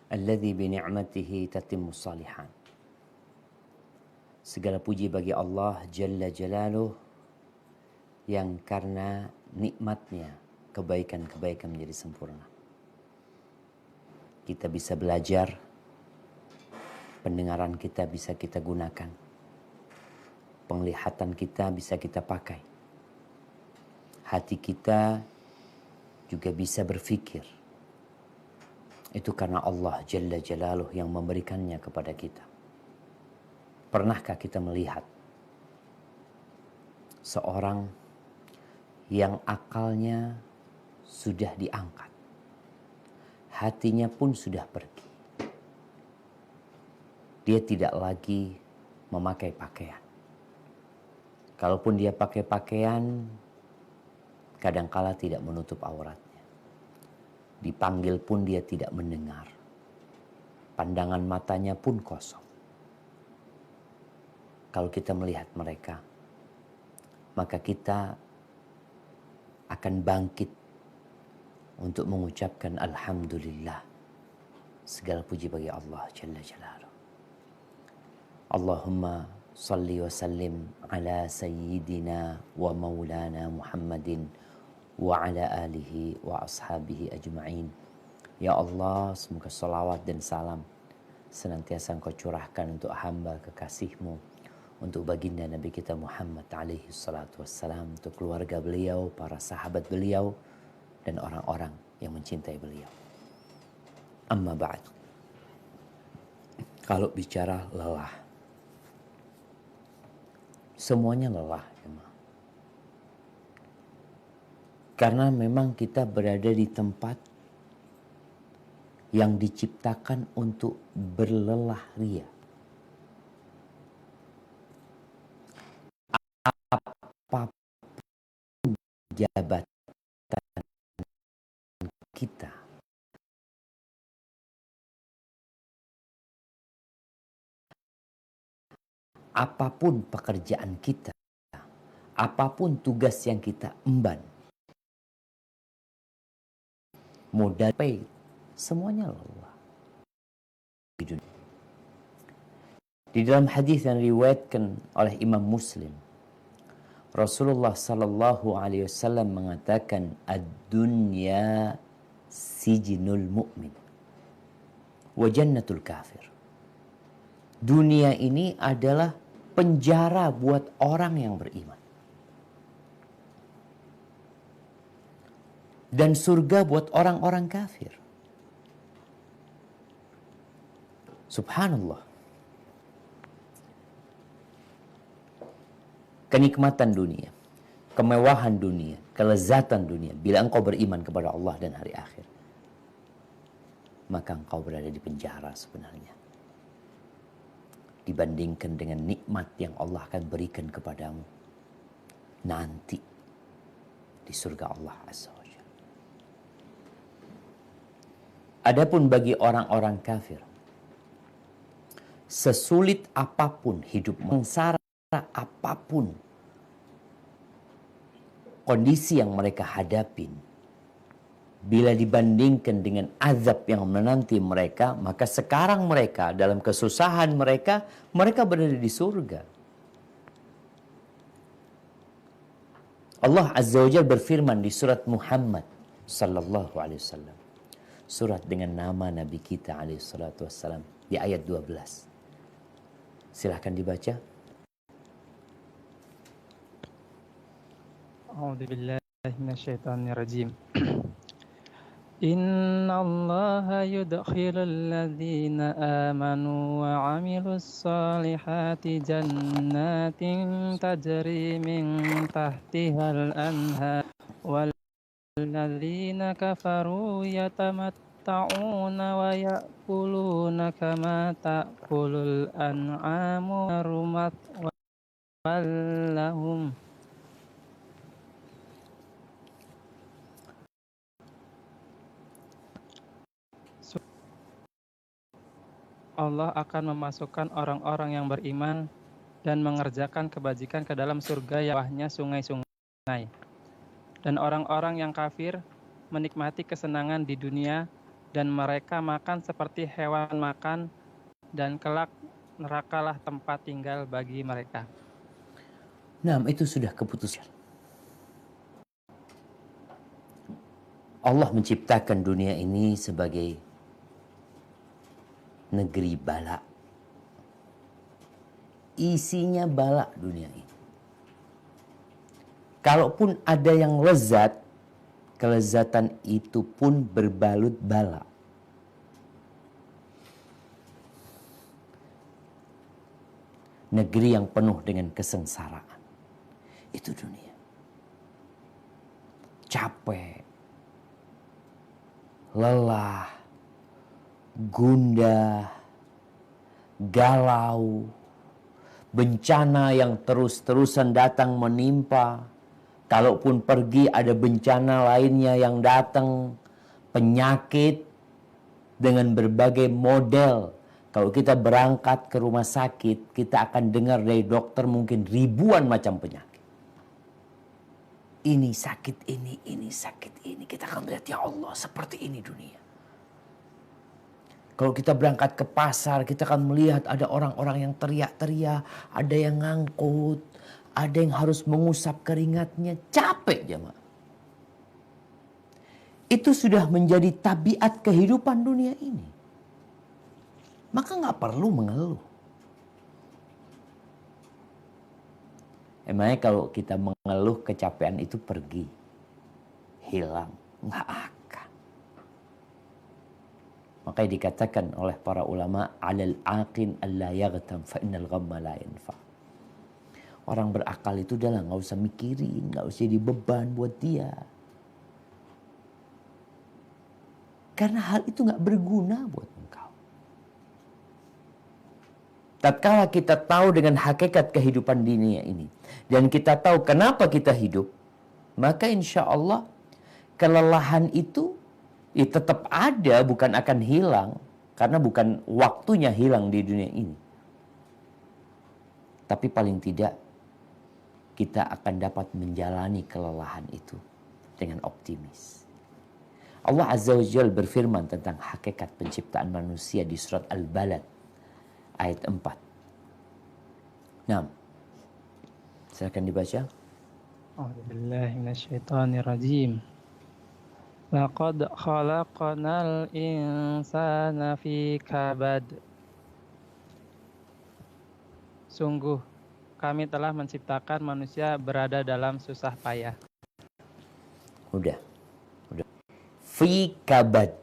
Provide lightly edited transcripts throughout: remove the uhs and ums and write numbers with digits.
alladzi bi ni'matihi tatimmus shalihat. Segala puji bagi Allah Jalla Jalaluh yang karena nikmatnya kebaikan-kebaikan menjadi sempurna. Kita bisa belajar, pendengaran kita bisa kita gunakan, penglihatan kita bisa kita pakai, hati kita juga bisa berfikir. Itu karena Allah Jalla Jalaluh yang memberikannya kepada kita. Pernahkah kita melihat seorang yang akalnya sudah diangkat, hatinya pun sudah pergi, dia tidak lagi memakai pakaian. Kalaupun dia pakai pakaian, kadangkala tidak menutup auratnya. Dipanggil pun dia tidak mendengar. Pandangan matanya pun kosong. Kalau kita melihat mereka, maka kita akan bangkit untuk mengucapkan Alhamdulillah. Segala puji bagi Allah Jalla Jalaluh. Allahumma salli wa sallim ala sayyidina wa maulana Muhammadin wa ala alihi wa ashabihi ajma'in. Ya Allah, semoga salawat dan salam senantiasa Engkau curahkan untuk hamba kekasih-Mu, untuk baginda Nabi kita Muhammad alaihi salatu wassalam, untuk keluarga beliau, para sahabat beliau, dan orang-orang yang mencintai beliau. Amma ba'd. Kalau bicara lelah, semuanya lelah memang. Karena memang kita berada di tempat yang diciptakan untuk berlelah ria. Apapun jabatan kita, apapun pekerjaan kita, apapun tugas yang kita emban, modal pay, semuanya lelah. Di dalam hadis yang diriwayatkan oleh Imam Muslim, Rasulullah sallallahu alaihi wasallam mengatakan, ad-dunya sijnul mu'min wa jannatul kafir. Dunia ini adalah penjara buat orang yang beriman, dan surga buat orang-orang kafir. Subhanallah. Kenikmatan dunia, kemewahan dunia, kelezatan dunia, bila engkau beriman kepada Allah dan hari akhir, maka engkau berada di penjara sebenarnya, dibandingkan dengan nikmat yang Allah akan berikan kepadamu nanti di surga Allah Azza wa Jalla. Adapun bagi orang-orang kafir, sesulit apapun hidup, sengsara apapun kondisi yang mereka hadapin, bila dibandingkan dengan azab yang menanti mereka, maka sekarang mereka dalam kesusahan mereka berada di surga. Allah Azza wa Jalla berfirman di surat Muhammad sallallahu alaihi wasallam, surat dengan nama Nabi kita alaihi salatu wassalam, di ayat 12. Silahkan dibaca. A'udzubillahi minasyaitonirrajim. Innallaha yudkhilul ladzina amanu wa 'amilus solihati jannatin tajri min tahtihal anhar wal ladzina kafaru yatamatta'una wa ya'kuluna kama ta'kulul an'amu rumat wallahum. Allah akan memasukkan orang-orang yang beriman dan mengerjakan kebajikan ke dalam surga yang bawahnya sungai-sungai. Dan orang-orang yang kafir menikmati kesenangan di dunia dan mereka makan seperti hewan makan, dan kelak nerakalah tempat tinggal bagi mereka. Nah, itu sudah keputusan. Allah menciptakan dunia ini sebagai negeri bala. Isinya bala dunia ini. Kalaupun ada yang lezat, kelezatan itu pun berbalut bala. Negeri yang penuh dengan kesengsaraan. Itu dunia. Capek, lelah, gundah, galau, bencana yang terus-terusan datang menimpa. Kalaupun pergi ada bencana lainnya yang datang, penyakit dengan berbagai model. Kalau kita berangkat ke rumah sakit, kita akan dengar dari dokter mungkin ribuan macam penyakit. Ini sakit ini sakit ini. Kita akan melihat, ya Allah, seperti ini dunia. Kalau kita berangkat ke pasar, kita akan melihat ada orang-orang yang teriak-teriak, ada yang ngangkut, ada yang harus mengusap keringatnya, capek jemaah. Itu sudah menjadi tabiat kehidupan dunia ini. Maka nggak perlu mengeluh. Emangnya kalau kita mengeluh, kecapean itu pergi, hilang, nggak akan. Makanya dikatakan oleh para ulama, alal aqin alla yaghtam fa innal ghamma la yanfa. Orang berakal itu udah nggak usah mikirin, nggak usah jadi beban buat dia. Karena hal itu nggak berguna buat engkau. Tatkala kita tahu dengan hakikat kehidupan dunia ini, dan kita tahu kenapa kita hidup, maka insya Allah kelelahan itu tetap ada, bukan akan hilang. Karena bukan waktunya hilang di dunia ini. Tapi paling tidak, kita akan dapat menjalani kelelahan itu dengan optimis. Allah Azza wa Jalla berfirman tentang hakikat penciptaan manusia di surat Al-Balad ayat 4. Nah, silakan dibaca. A'udzubillahi minasyaitonirrajim. Laqad khalaqnal insana fi kabad. Sungguh kami telah menciptakan manusia berada dalam susah payah. Udah. Fi kabad.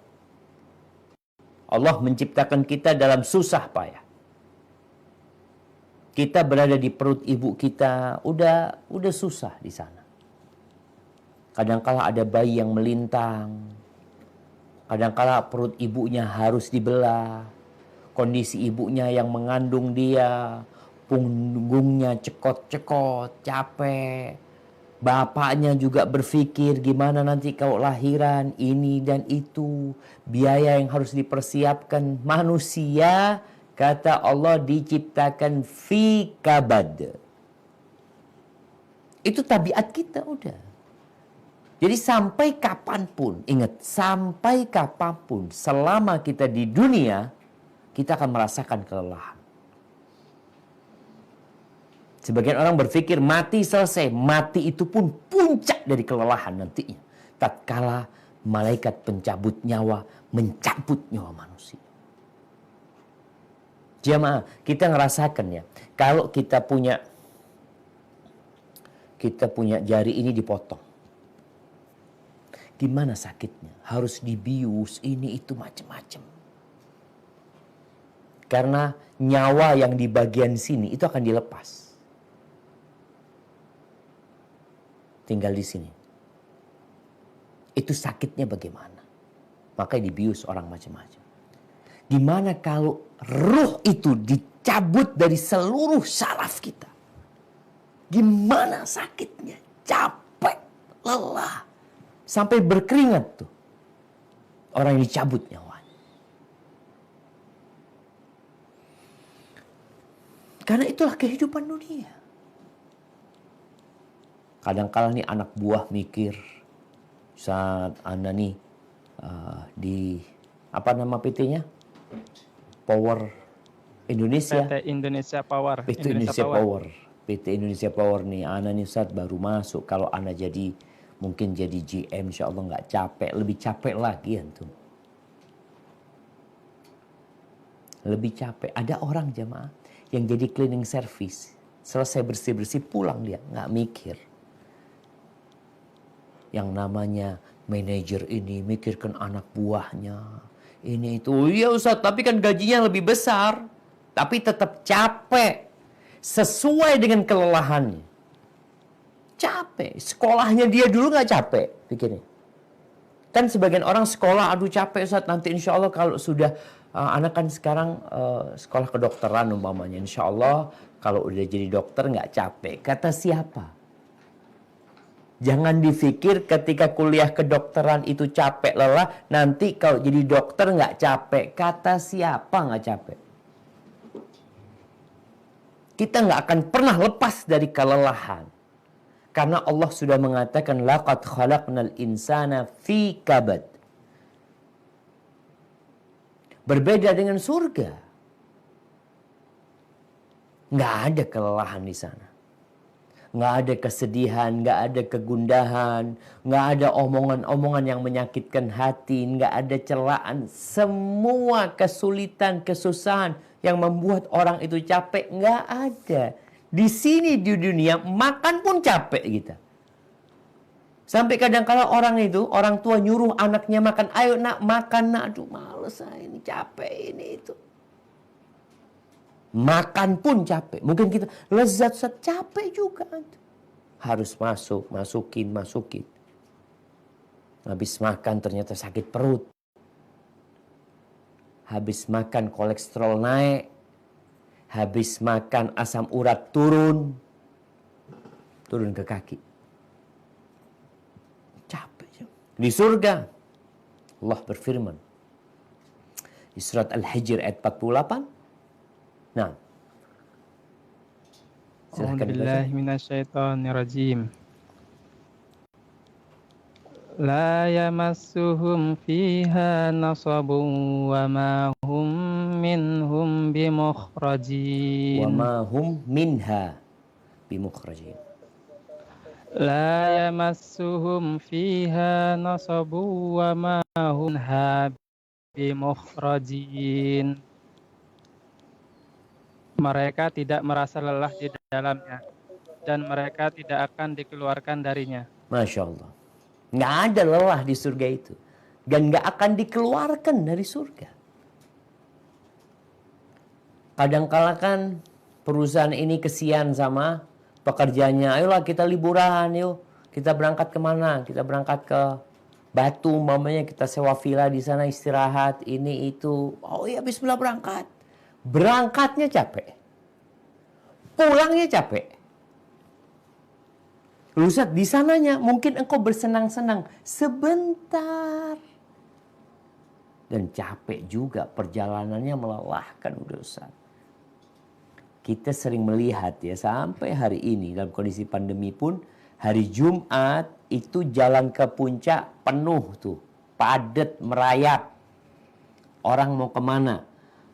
Allah menciptakan kita dalam susah payah. Kita berada di perut ibu kita, udah susah di sana. Kadangkala ada bayi yang melintang. Kadangkala perut ibunya harus dibelah. Kondisi ibunya yang mengandung dia, punggungnya cekot-cekot, capek. Bapaknya juga berpikir gimana nanti kalau lahiran ini dan itu. Biaya yang harus dipersiapkan. Manusia, kata Allah, diciptakan fi kabad. Itu tabiat kita udah. Jadi sampai kapanpun, ingat, sampai kapanpun selama kita di dunia, kita akan merasakan kelelahan. Sebagian orang berpikir mati selesai. Mati itu pun puncak dari kelelahan nantinya. Tatkala malaikat pencabut nyawa mencabut nyawa manusia. Jemaah, kita ngerasakan ya. Kalau kita punya jari ini dipotong. Gimana sakitnya? Harus dibius, ini itu macam-macam. Karena nyawa yang di bagian sini itu akan dilepas. Tinggal di sini. Itu sakitnya bagaimana? Makanya dibius orang macam-macam. Gimana kalau ruh itu dicabut dari seluruh saraf kita? Gimana sakitnya? Capek, lelah, sampai berkeringat tuh. Orang yang dicabut nyawanya. Karena itulah kehidupan dunia. Kadang-kala nih anak buah mikir, saat Anda nih Apa nama PT-nya? Power Indonesia. PT Indonesia Power. PT Indonesia Power. PT Indonesia Power nih, Ana nih Ustaz baru masuk. Kalau Ana jadi mungkin jadi GM, insya Allah nggak capek, lebih capek lagi antum. Lebih capek. Ada orang jamaah yang jadi cleaning service, selesai bersih-bersih pulang dia, nggak mikir. Yang namanya manajer ini mikirkan anak buahnya, ini itu. Iya Ustaz, tapi kan gajinya lebih besar, tapi tetap capek sesuai dengan kelelahannya. Capek. Sekolahnya dia dulu nggak capek, pikirnya. Kan sebagian orang sekolah, aduh capek Ustaz, nanti insya Allah kalau sudah anak kan sekarang sekolah kedokteran umpamanya, insya Allah kalau udah jadi dokter nggak capek. Kata siapa? Jangan dipikir ketika kuliah kedokteran itu capek lelah, nanti kalau jadi dokter nggak capek. Kata siapa nggak capek? Kita nggak akan pernah lepas dari kelelahan. Karena Allah sudah mengatakan, laqad khalaqnal insana fi kabad. Berbeda dengan surga. Nggak ada kelelahan di sana. Nggak ada kesedihan, nggak ada kegundahan, nggak ada omongan-omongan yang menyakitkan hati, nggak ada celaan. Semua kesulitan, kesusahan yang membuat orang itu capek, nggak ada. Di sini di dunia makan pun capek kita. Sampai kadang-kala orang tua nyuruh anaknya makan, ayo nak makan nak, aduh males saya ini capek ini itu. Makan pun capek. Mungkin kita lezat capek juga. Harus masukin. Habis makan ternyata sakit perut. Habis makan kolesterol naik. Habis makan asam urat turun ke kaki. Capek. Di surga Allah berfirman di surat Al-Hijr ayat 48. Nah, silahkan A'udzubillahi minasyaitonirrajim. La yamassuhum fiha nasabun wa ma hum minhum bimukhrajin. Wa ma hum minha bimukhrajin. La yamassuhum fiha nasabun wa ma hum minha bimukhrajin. Mereka tidak merasa lelah di dalamnya, dan mereka tidak akan dikeluarkan darinya. Masya Allah. Nggak ada lelah di surga itu. Dan nggak akan dikeluarkan dari surga. Kadang-kala kan perusahaan ini kesian sama pekerjanya. Ayolah kita liburan, yuk. Kita berangkat kemana? Kita berangkat ke Batu, umpamanya kita sewa villa di sana istirahat, ini itu. Oh iya, bismillah berangkat. Berangkatnya capek. Pulangnya capek. Ustaz, di sananya mungkin engkau bersenang-senang sebentar. Dan capek juga, perjalanannya melelahkan udah Ustaz. Kita sering melihat ya, sampai hari ini dalam kondisi pandemi pun, hari Jumat itu jalan ke puncak penuh tuh. Padat, merayap. Orang mau kemana?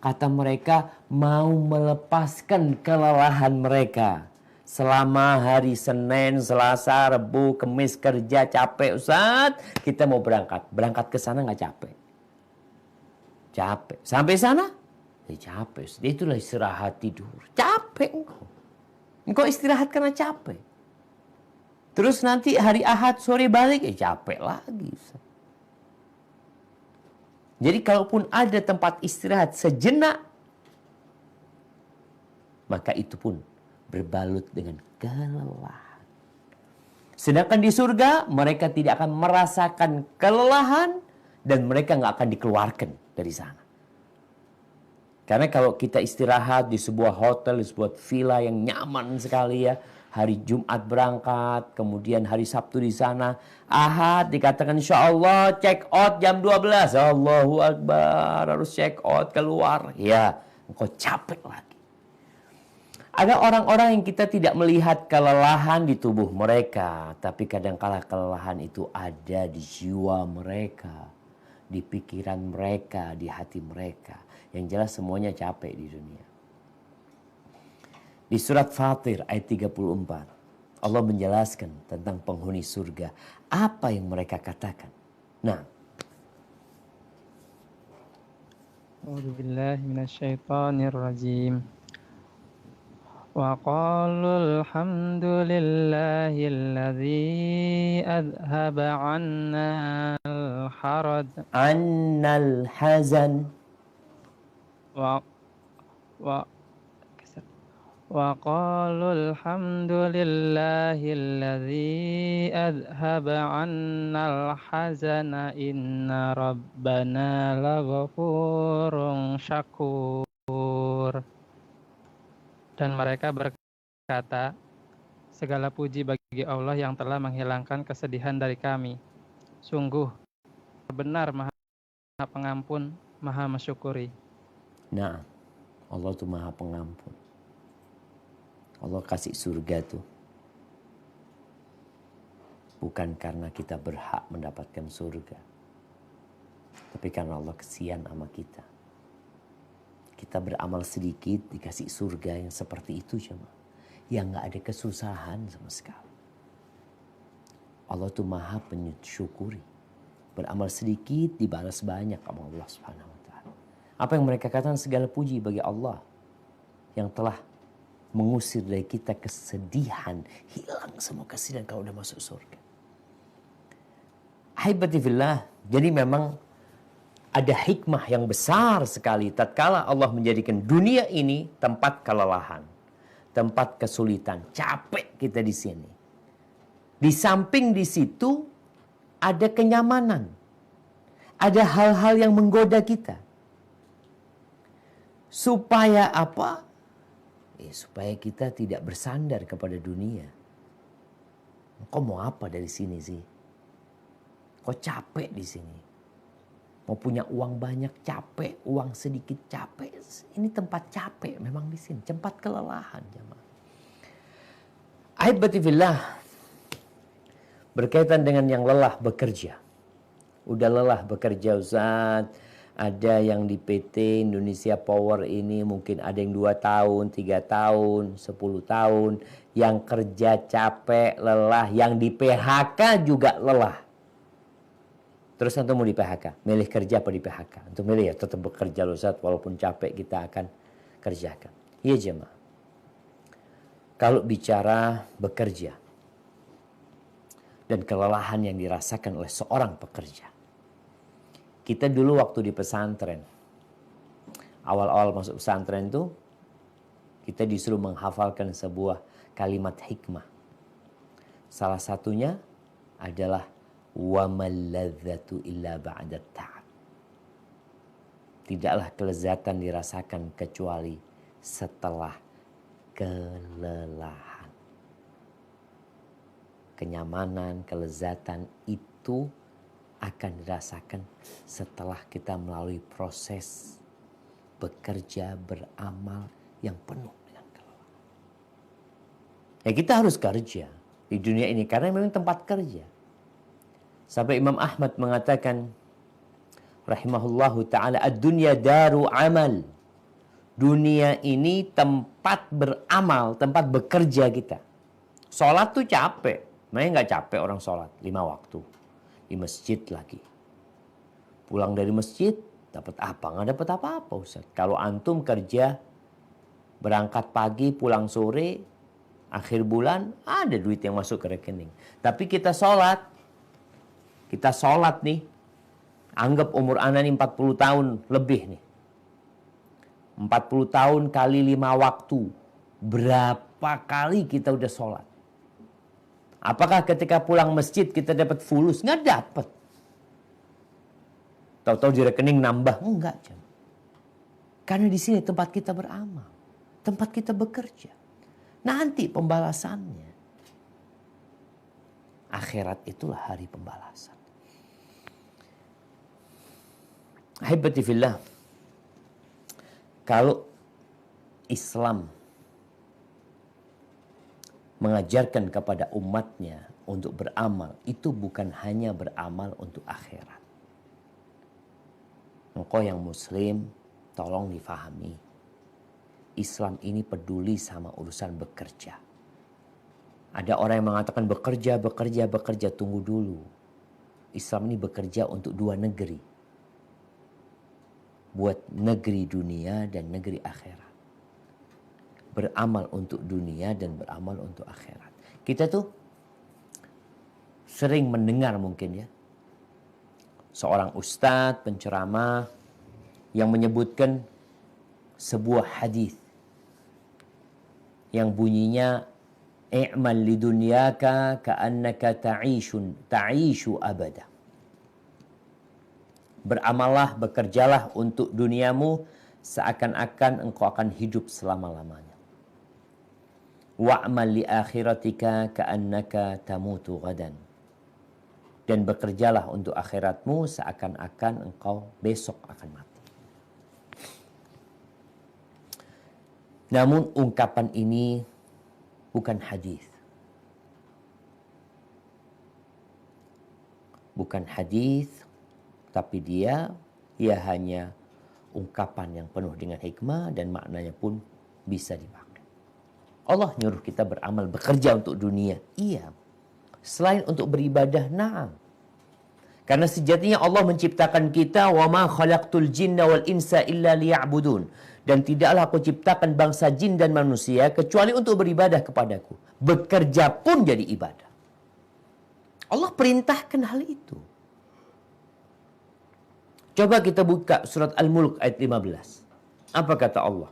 Kata mereka mau melepaskan kelelahan mereka. Selama hari Senin, Selasa, Rabu, Kamis kerja capek Ustaz. Kita mau berangkat. Berangkat ke sana nggak capek. Capek. Sampai sana? Capek. Itulah istirahat tidur. Capek engkau. Engkau istirahat karena capek. Terus nanti hari Ahad sore balik, capek lagi Ustaz. Jadi kalaupun ada tempat istirahat sejenak, maka itu pun berbalut dengan kelelahan. Sedangkan di surga, mereka tidak akan merasakan kelelahan dan mereka nggak akan dikeluarkan dari sana. Karena kalau kita istirahat di sebuah hotel, di sebuah villa yang nyaman sekali ya, hari Jumat berangkat, kemudian hari Sabtu di sana, Ahad dikatakan insya Allah check out jam 12. Allahu Akbar, harus check out keluar. Ya, engkau capek lagi. Ada orang-orang yang kita tidak melihat kelelahan di tubuh mereka, tapi kadangkala kelelahan itu ada di jiwa mereka, di pikiran mereka, di hati mereka. Yang jelas semuanya capek di dunia. Di surat Fatir ayat 34, Allah menjelaskan tentang penghuni surga. Apa yang mereka katakan? Nah, A'udzubillahi minasyaitonirrajim. Wa qalu alhamdulillahilladzi adhaba 'anna al-haraj annal hazan. wa wa wa qalu alhamdulillahilladzi adhaba 'anna al-hazana inna rabbana laghafurun syakur. Dan mereka berkata, segala puji bagi Allah yang telah menghilangkan kesedihan dari kami. Sungguh, benar Maha Pengampun, Maha Mensyukuri. Nah, Allah tuh Maha Pengampun. Allah kasih surga tuh bukan karena kita berhak mendapatkan surga, tapi karena Allah kesian sama kita. Kita beramal sedikit dikasih surga yang seperti itu cuma, yang gak ada kesusahan sama sekali. Allah tuh Maha Penyukuri. Beramal sedikit dibalas banyak sama Allah Subhanahu wa taala. Apa yang mereka katakan? Segala puji bagi Allah yang telah mengusir dari kita kesedihan, hilang semua kesedihan kalau udah masuk surga. Ahibati fillah, jadi memang ada hikmah yang besar sekali tatkala Allah menjadikan dunia ini tempat kelelahan, tempat kesulitan, capek kita di sini. Di samping di situ ada kenyamanan, ada hal-hal yang menggoda kita. Supaya apa? Supaya kita tidak bersandar kepada dunia. Kau mau apa dari sini sih? Kau capek di sini. Mau punya uang banyak capek, uang sedikit capek. Ini tempat capek memang di sini, tempat kelelahan jemaah. Ahibati fillah, berkaitan dengan yang lelah bekerja. Udah lelah bekerja Ustaz. Ada yang di PT Indonesia Power ini mungkin ada yang 2 tahun, 3 tahun, 10 tahun. Yang kerja capek, lelah. Yang di PHK juga lelah. Terus antum mau di PHK, milih kerja apa di PHK? Untuk milih ya tetap bekerja loh Ustaz, walaupun capek kita akan kerjakan. Iya jemaah. Kalau bicara bekerja dan kelelahan yang dirasakan oleh seorang pekerja. Kita dulu waktu di pesantren, awal-awal masuk pesantren itu kita disuruh menghafalkan sebuah kalimat hikmah. Salah satunya adalah wa malladzatu illa ba'da ta'ab. Tidaklah kelezatan dirasakan kecuali setelah kelelahan. Kenyamanan, kelezatan itu akan dirasakan setelah kita melalui proses bekerja, beramal yang penuh dengan kelelahan. Ya kita harus kerja di dunia ini karena memang tempat kerja. Sampai Imam Ahmad mengatakan rahimahullahu ta'ala, ad-dunya daru amal. Dunia ini tempat beramal, tempat bekerja kita. Sholat tuh capek. Makanya gak capek orang sholat 5 waktu. Di masjid lagi. Pulang dari masjid, dapat apa? Gak dapat apa-apa Ustaz. Kalau antum kerja, berangkat pagi, pulang sore, akhir bulan, ada duit yang masuk ke rekening. Tapi kita sholat nih, anggap umur anak nih 40 tahun lebih nih. 40 tahun kali 5 waktu. Berapa kali kita udah sholat? Apakah ketika pulang masjid kita dapat fulus? Nggak dapat. Tahu-tahu di rekening nambah? Enggak. Karena di sini tempat kita beramal. Tempat kita bekerja. Nanti pembalasannya. Akhirat itulah hari pembalasan. Ahibati fillah, kalau Islam mengajarkan kepada umatnya untuk beramal, itu bukan hanya beramal untuk akhirat. Engkau yang muslim, tolong difahami. Islam ini peduli sama urusan bekerja. Ada orang yang mengatakan bekerja. Tunggu dulu. Islam ini bekerja untuk dua negeri. Buat negeri dunia dan negeri akhirat. Beramal untuk dunia dan beramal untuk akhirat. Kita tuh sering mendengar mungkin ya. Seorang ustadz, penceramah yang menyebutkan sebuah hadis yang bunyinya i'mal lidunyaka ka'annaka ta'ishu abada. Beramallah, bekerjalah untuk duniamu seakan-akan engkau akan hidup selama-lamanya. Wa'mal li akhiratika ka'annaka tamutu ghadan. Dan bekerjalah untuk akhiratmu seakan-akan engkau besok akan mati. Namun ungkapan ini bukan hadis. Bukan hadis, tapi dia hanya ungkapan yang penuh dengan hikmah dan maknanya pun bisa dipakai. Allah nyuruh kita beramal, bekerja untuk dunia. Iya. Selain untuk beribadah, na'am. Karena sejatinya Allah menciptakan kita, wa ma khalaqtul jinna wal insa illa liya'budun. Dan tidaklah aku ciptakan bangsa jin dan manusia kecuali untuk beribadah kepadaku. Bekerja pun jadi ibadah. Allah perintahkan hal itu. Coba kita buka surat Al-Mulk ayat 15. Apa kata Allah?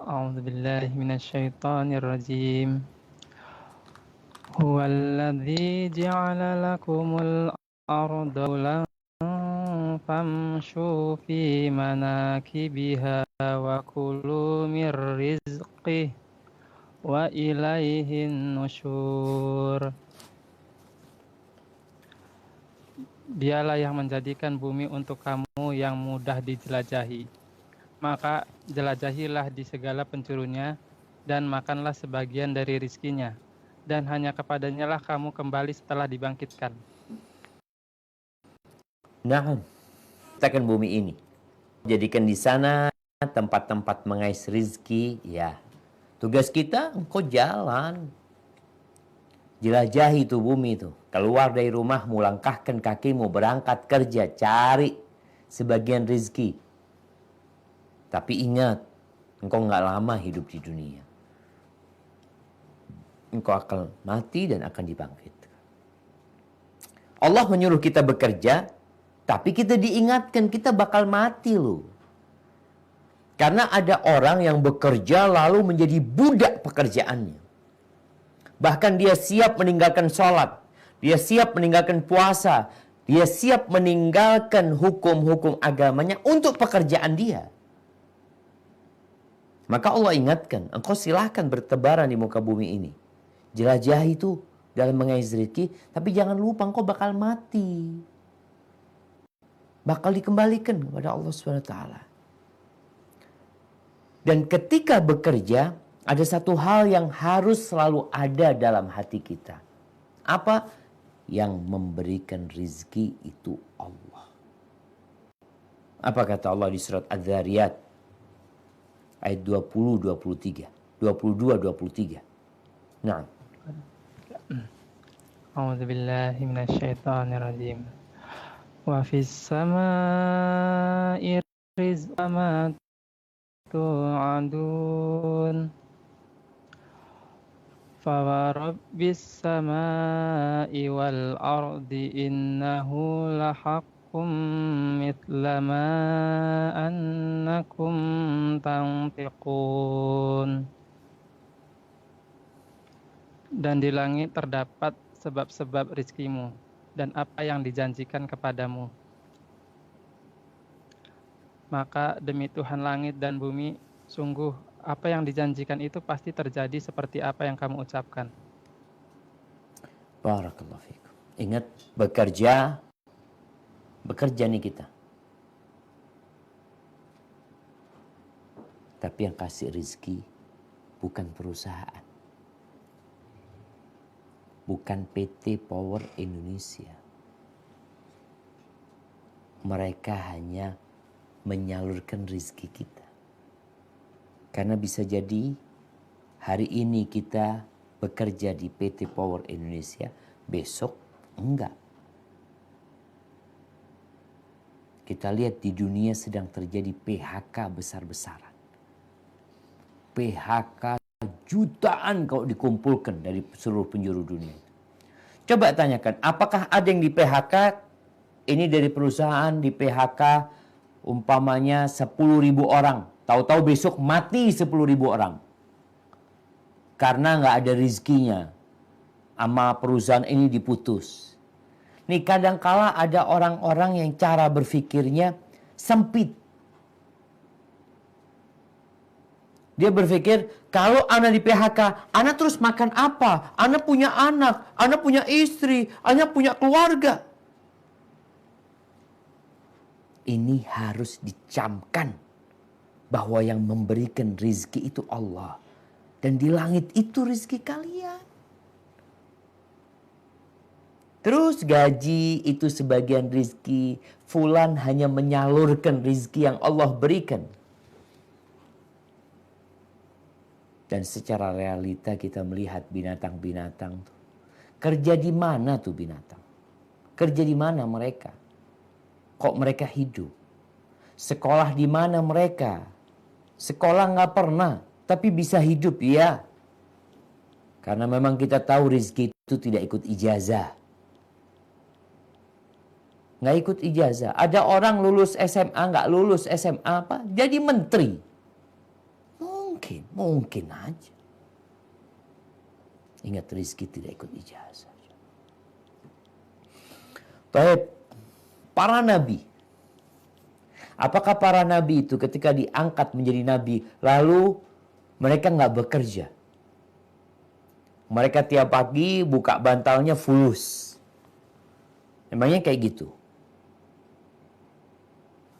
A'udzu billahi minasyaitonir rajim. Huwallazi ja'ala lakumul arda lan famshu fi manakibiha wa kulu mir rizqih wa ilaihin nusyur. Dialah yang menjadikan bumi untuk kamu yang mudah dijelajahi. Maka jelajahilah di segala penjurunya dan makanlah sebagian dari rizkinya. Dan hanya kepadanya lah kamu kembali setelah dibangkitkan. Nah, ciptakan bumi ini. Jadikan di sana tempat-tempat mengais rizki. Ya, tugas kita engkau jalan. Jelajahi itu bumi itu. Keluar dari rumahmu, langkahkan kakimu, berangkat kerja, cari sebagian rizki. Tapi ingat, engkau nggak lama hidup di dunia. Engkau akan mati dan akan dibangkitkan. Allah menyuruh kita bekerja, tapi kita diingatkan kita bakal mati loh. Karena ada orang yang bekerja lalu menjadi budak pekerjaannya. Bahkan dia siap meninggalkan sholat. Dia siap meninggalkan puasa. Dia siap meninggalkan hukum-hukum agamanya untuk pekerjaan dia. Maka Allah ingatkan, engkau silahkan bertebaran di muka bumi ini. Jelajahi itu dalam mengais rezeki, tapi jangan lupa engkau bakal mati. Bakal dikembalikan kepada Allah SWT. Dan ketika bekerja, ada satu hal yang harus selalu ada dalam hati kita. Apa? Yang memberikan rizki itu Allah. Apa kata Allah di surat Az-Zariyat? Ayat 20-23. 22-23. Nah. A'udzu billahi minasyaitonir rajim. Wa fis samaa'i rizqan ma tu'adun. Fa rabbis samaa'i wal ardi innahu lahaqqum mithla ma annakum tantiqun. Dan di langit terdapat sebab-sebab rizkimu dan apa yang dijanjikan kepadamu. Maka demi Tuhan langit dan bumi, sungguh apa yang dijanjikan itu pasti terjadi seperti apa yang kamu ucapkan. Barakallahu fikum. Ingat, bekerja nih kita. Tapi yang kasih rizki bukan perusahaan. bukan PT Power Indonesia. Mereka hanya menyalurkan rezeki kita. Karena bisa jadi hari ini kita bekerja di PT Power Indonesia, besok enggak. Kita lihat di dunia sedang terjadi PHK besar-besaran. PHK jutaan kalau dikumpulkan dari seluruh penjuru dunia. Coba tanyakan, apakah ada yang di PHK, ini dari perusahaan di PHK umpamanya 10.000 orang. Tahu-tahu besok mati 10.000 orang. Karena nggak ada rezekinya. Sama perusahaan ini diputus. Nih kadangkala ada orang-orang yang cara berpikirnya sempit. Dia berpikir, kalau anak di PHK, anak terus makan apa? Anak punya anak, anak punya istri, anak punya keluarga. Ini harus dicamkan bahwa yang memberikan rezeki itu Allah. Dan di langit itu rezeki kalian. Terus gaji itu sebagian rezeki. Fulan hanya menyalurkan rezeki yang Allah berikan. Dan secara realita kita melihat binatang-binatang tuh. Kerja di mana tuh binatang? Kerja di mana mereka? Kok mereka hidup? Sekolah di mana mereka? Sekolah nggak pernah, tapi bisa hidup ya. Karena memang kita tahu rezeki itu tidak ikut ijazah. Nggak ikut ijazah. Ada orang lulus SMA, nggak lulus SMA apa? Jadi menteri. Mungkin aja. Ingat, rezeki tidak ikut ijazah. Baik, para nabi. Apakah para nabi itu ketika diangkat menjadi nabi, lalu mereka nggak bekerja? Mereka tiap pagi buka bantalnya fulus. Emangnya kayak gitu?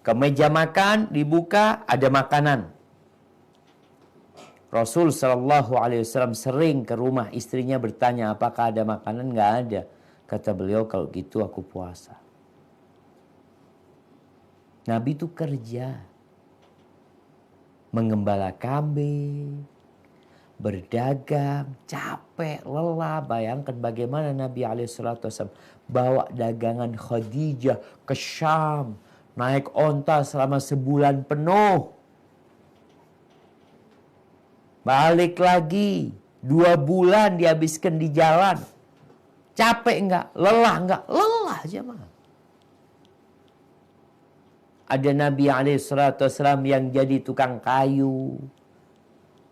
Ke meja makan dibuka ada makanan. Rasul Shallallahu Alaihi Wasallam sering ke rumah istrinya bertanya apakah ada makanan, nggak ada. Kata beliau, kalau gitu aku puasa. Nabi itu kerja, mengembala kambing, berdagang, capek, lelah. Bayangkan bagaimana Nabi SAW bawa dagangan Khadijah ke Syam, naik onta selama sebulan penuh. Balik lagi, 2 bulan dihabiskan di jalan. Capek enggak? Lelah enggak? Lelah jemaah. Ada Nabi SAW yang jadi tukang kayu.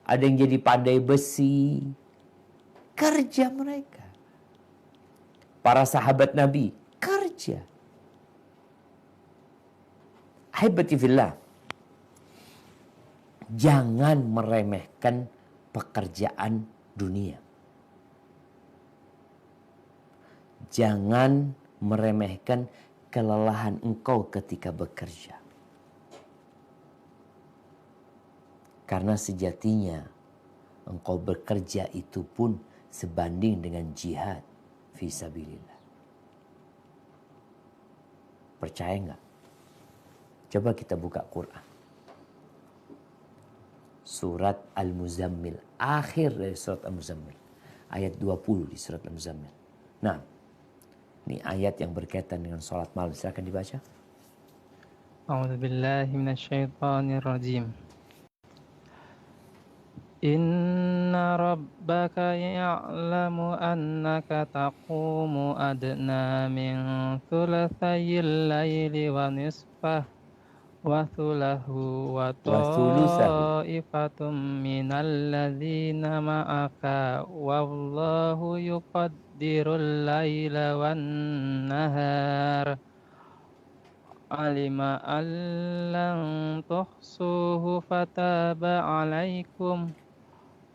Ada yang jadi pandai besi. Kerja mereka. Para sahabat Nabi kerja. Ahibati fillah. Jangan meremehkan pekerjaan dunia. Jangan meremehkan kelelahan engkau ketika bekerja. Karena sejatinya engkau bekerja itu pun sebanding dengan jihad fisabilillah. Percaya nggak? Coba kita buka Quran. Surat Al-Muzammil. Akhir dari surat Al-Muzammil. Ayat 20 di surat Al-Muzammil. Nah, ini ayat yang berkaitan dengan sholat malam. Silakan dibaca. A'udzubillahi minasyaitonirrajim. Inna rabbaka ya'lamu annaka taqumu adna min thulathayil layli wa nisfah wa thulahu wa ta'ifatum minal ladzina ma'aka wallahu yuqaddirul layla wan nahar alima allan tuhsuhu fataba alaikum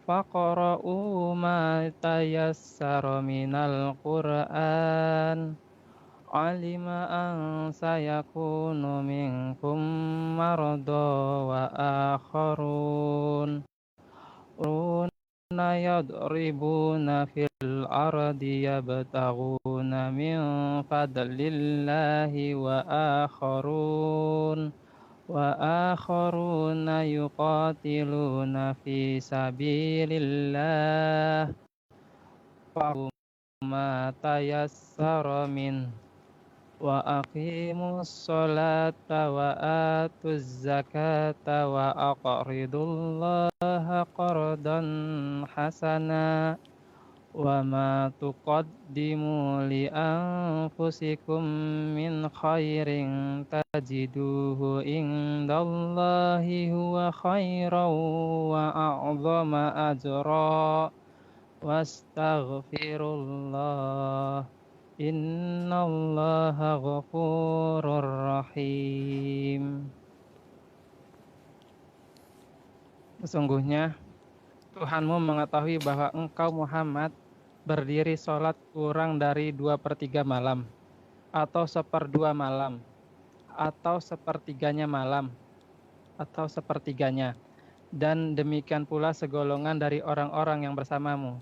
faqra'u ma tayassara minal Qur'an alima an sayakunu minkum marada wa akharun يضربون في الأرض يبتغون من فضل الله وآخرون يقاتلون في سبيل الله فما تيسر منه وأقيموا الصلاة وآتوا الزكاة وأقرضوا الله قرضا حسنا وما تقدموا لأنفسكم من خير تجدوه عند الله هو خيرا وأعظم أجرا واستغفروا الله Innallaha ghafurur rahim. Sesungguhnya Tuhanmu mengetahui bahwa engkau Muhammad berdiri sholat kurang dari 2/3 malam, atau 1/2 malam, atau 1/3 malam, atau 1/3, dan demikian pula segolongan dari orang-orang yang bersamamu.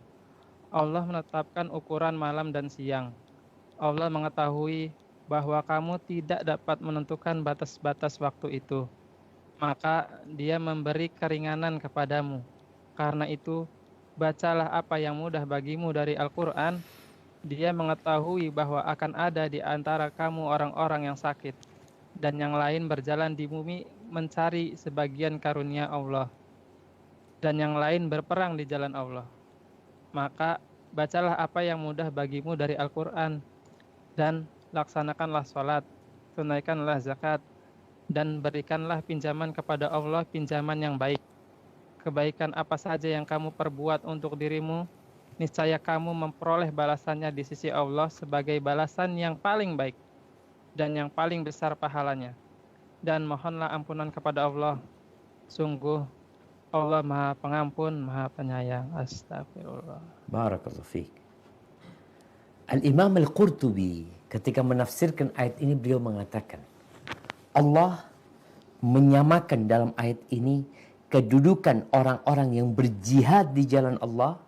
Allah menetapkan ukuran malam dan siang. Allah mengetahui bahwa kamu tidak dapat menentukan batas-batas waktu itu, maka Dia memberi keringanan kepadamu. Karena itu, bacalah apa yang mudah bagimu dari Al-Quran. Dia mengetahui bahwa akan ada di antara kamu orang-orang yang sakit, dan yang lain berjalan di bumi mencari sebagian karunia Allah, dan yang lain berperang di jalan Allah. Maka bacalah apa yang mudah bagimu dari Al-Quran, dan laksanakanlah sholat, tunaikanlah zakat, dan berikanlah pinjaman kepada Allah pinjaman yang baik. Kebaikan apa saja yang kamu perbuat untuk dirimu, niscaya kamu memperoleh balasannya di sisi Allah sebagai balasan yang paling baik dan yang paling besar pahalanya. Dan mohonlah ampunan kepada Allah. Sungguh Allah Maha Pengampun, Maha Penyayang. Astagfirullah. Barakallahu fiik. Al-Imam Al-Qurtubi ketika menafsirkan ayat ini, beliau mengatakan Allah menyamakan dalam ayat ini kedudukan orang-orang yang berjihad di jalan Allah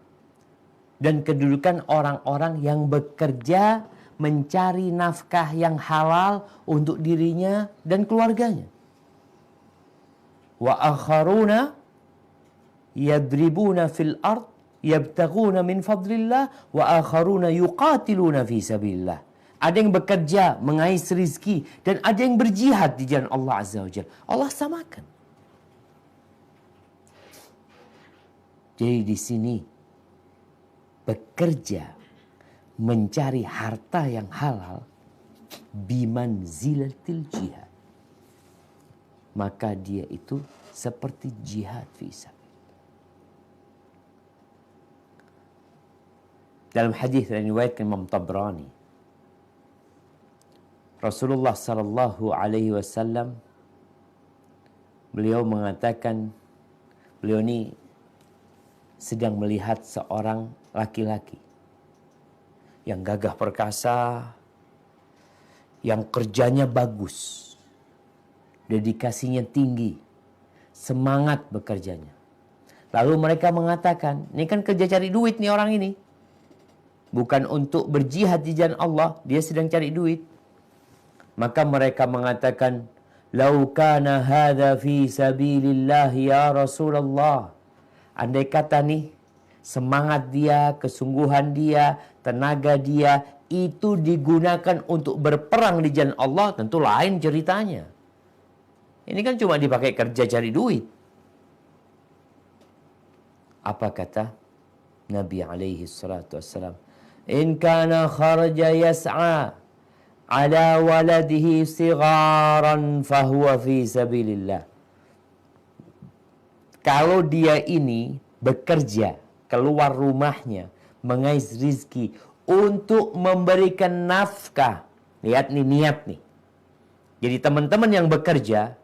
dan kedudukan orang-orang yang bekerja mencari nafkah yang halal untuk dirinya dan keluarganya. Wa akharuna yadribuna fil ard yabtaghuna min fadlillah wa akharuna yuqatiluna fi sabilillah. Ada yang bekerja mengais rizki dan ada yang berjihad di jalan Allah Azza wa Jalla. Allah samakan. Jadi di sini bekerja mencari harta yang halal bimanzilatil jihad, maka dia itu seperti jihad fi sabilillah. Dalam hadis yang diriwayatkan Imam Tabrani, Rasulullah sallallahu alaihi wasallam beliau mengatakan, beliau ini sedang melihat seorang laki-laki yang gagah perkasa, yang kerjanya bagus, dedikasinya tinggi, semangat bekerjanya. Lalu mereka mengatakan, ini kan kerja cari duit nih orang ini. Bukan untuk berjihad di jalan Allah, dia sedang cari duit. Maka mereka mengatakan, "Lau kana hadza fi sabilillah ya Rasulullah." Andai kata nih, semangat dia, kesungguhan dia, tenaga dia itu digunakan untuk berperang di jalan Allah, tentu lain ceritanya. Ini kan cuma dipakai kerja cari duit. Apa kata Nabi alaihi salatu wassalam? In kana kharaja yas'a ala waladihi sigharan fahuwa fi sabilillah. Kalau dia ini bekerja, keluar rumahnya, mengais rizki untuk memberikan nafkah. Lihat nih, niat nih. Jadi teman-teman yang bekerja,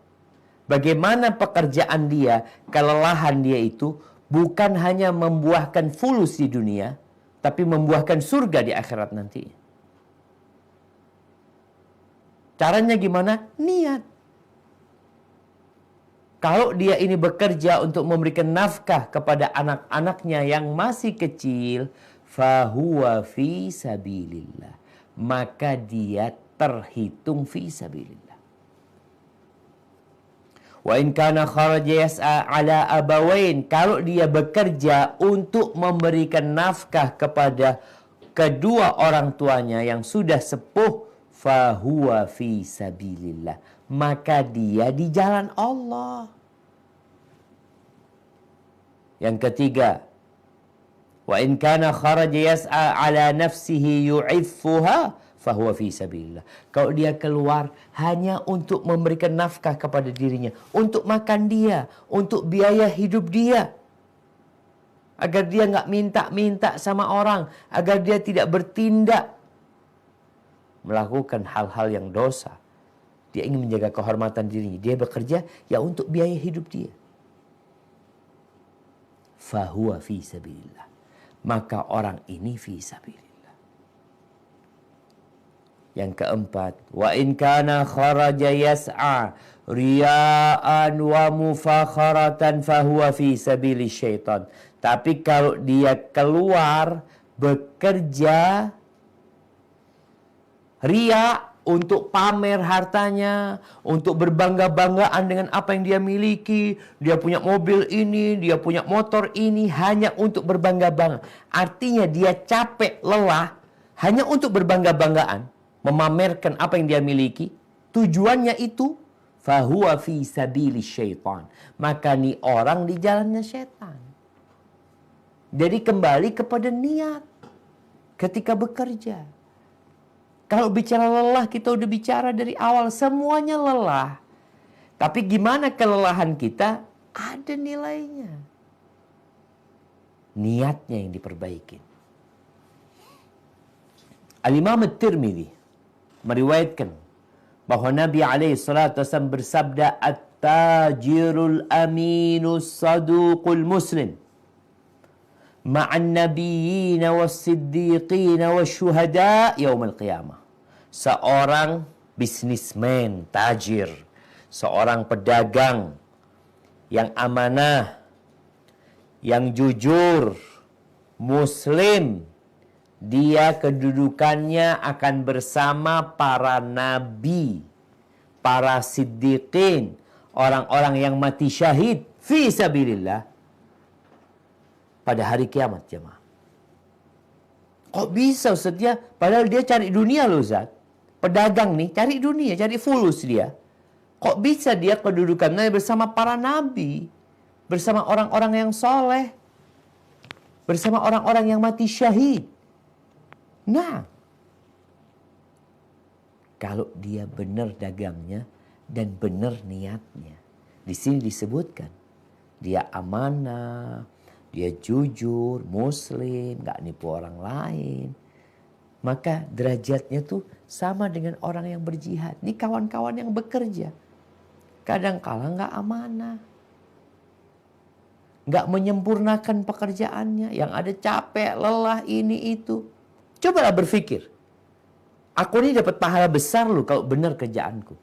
bagaimana pekerjaan dia, kelelahan dia itu bukan hanya membuahkan fulus di dunia, tapi membuahkan surga di akhirat nanti. Caranya gimana? Niat. Kalau dia ini bekerja untuk memberikan nafkah kepada anak-anaknya yang masih kecil, fahuwa fi sabilillah. Maka dia terhitung fi sabilillah. Wa in kana kharaja yas'a ala abawain. Kalau dia bekerja untuk memberikan nafkah kepada kedua orang tuanya yang sudah sepuh, fahuwa fi sabilillah. Maka dia di jalan Allah. Yang ketiga, wa in kana kharaja yas'a ala nafsihi yu'iffuha fahuwa fi sabilillah. Kalau dia keluar hanya untuk memberikan nafkah kepada dirinya, untuk makan dia, untuk biaya hidup dia, agar dia nggak minta-minta sama orang, agar dia tidak bertindak melakukan hal-hal yang dosa. Dia ingin menjaga kehormatan dirinya. Dia bekerja ya untuk biaya hidup dia. Fahuwa fi sabilillah. Maka orang ini fi sabilillah. Yang keempat, wa in kana kharaja yas'a riya'an wa mufakharatan fahuwa fi sabili syaitan. Tapi kalau dia keluar bekerja riya, untuk pamer hartanya, untuk berbangga-banggaan dengan apa yang dia miliki. Dia punya mobil ini, dia punya motor ini, hanya untuk berbangga-bangga. Artinya dia capek, lelah, hanya untuk berbangga-banggaan, memamerkan apa yang dia miliki. Tujuannya itu, fahuwa fi sabili syaitan. Maka ni orang di jalannya syaitan. Jadi kembali kepada niat ketika bekerja. Kalau bicara lelah, kita udah bicara dari awal. Semuanya lelah. Tapi gimana kelelahan kita? Ada nilainya. Niatnya yang diperbaiki. Al-Imam At-Tirmidzi meriwayatkan bahwa Nabi SAW bersabda, At-tajirul aminus saduqul muslim ma'an nabiyina was-siddiqina was-syuhada yaumil qiyamah. Seorang bisnismen, tajir, seorang pedagang yang amanah, yang jujur, muslim, dia kedudukannya akan bersama para nabi, para siddiqin, orang-orang yang mati syahid fi sabilillah pada hari kiamat, jemaah. Kok bisa Ustaz ya? Padahal dia cari dunia loh Ustaz. Pedagang nih, cari dunia, cari fulus dia. Kok bisa dia kedudukannya bersama para nabi, bersama orang-orang yang soleh, bersama orang-orang yang mati syahid? Nah, kalau dia benar dagangnya dan benar niatnya. Di sini disebutkan, dia amanah, dia jujur, muslim, gak nipu orang lain. Maka derajatnya tuh sama dengan orang yang berjihad. Ini kawan-kawan yang bekerja. Kadang-kala gak amanah. Gak menyempurnakan pekerjaannya. Yang ada capek, lelah, ini, itu. Cobalah berpikir. Aku ini dapat pahala besar loh kalau benar kerjaanku.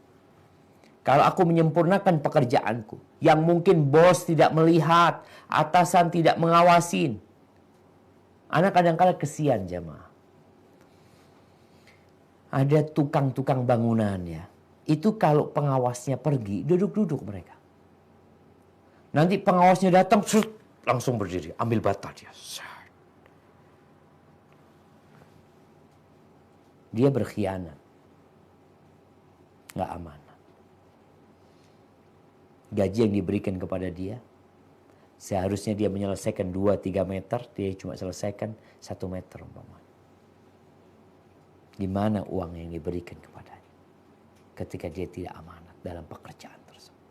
Kalau aku menyempurnakan pekerjaanku. Yang mungkin bos tidak melihat. Atasan tidak mengawasin. Anak kadang-kala kesian jemaah. Ada tukang-tukang bangunan ya. Itu kalau pengawasnya pergi, duduk-duduk mereka. Nanti pengawasnya datang, langsung berdiri. Ambil bata dia. Dia berkhianat. Nggak amanah. Gaji yang diberikan kepada dia, seharusnya dia menyelesaikan 2-3 meter, dia cuma selesaikan 1 meter umpamanya. Gimana uang yang diberikan kepadanya ketika dia tidak amanat dalam pekerjaan tersebut.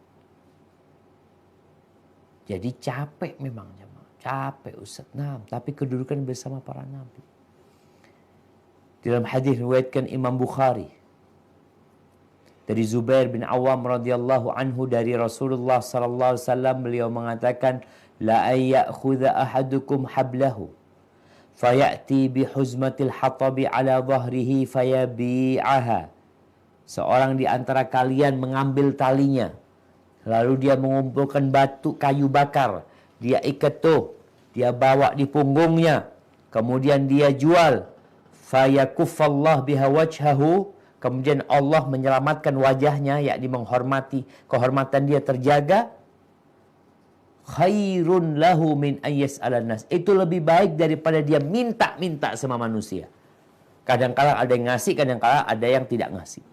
Jadi capek memang jemaah, capek Ustaz. Nah, tapi kedudukan bersama para nabi. Dalam hadis riwayatkan Imam Bukhari dari Zubair bin Awam radhiyallahu anhu dari Rasulullah sallallahu alaihi wasallam, beliau mengatakan, la ayyakhudha ahadukum hablahu fayati bihuzmatil hatabi ala dhahrihi fayabi'aha. Seorang di antara kalian mengambil talinya, Lalu dia mengumpulkan batu kayu bakar. Dia ikat tuh. Dia bawa di punggungnya. Kemudian dia jual. Fayakuffallah biha wajhahu. Kemudian Allah menyelamatkan wajahnya, yakni menghormati. Kehormatan dia terjaga. Khairun lahu min ayyas'alan nas. Itu lebih baik daripada dia minta-minta sama manusia. Kadang-kala ada yang ngasih, kadang-kala ada yang tidak ngasih.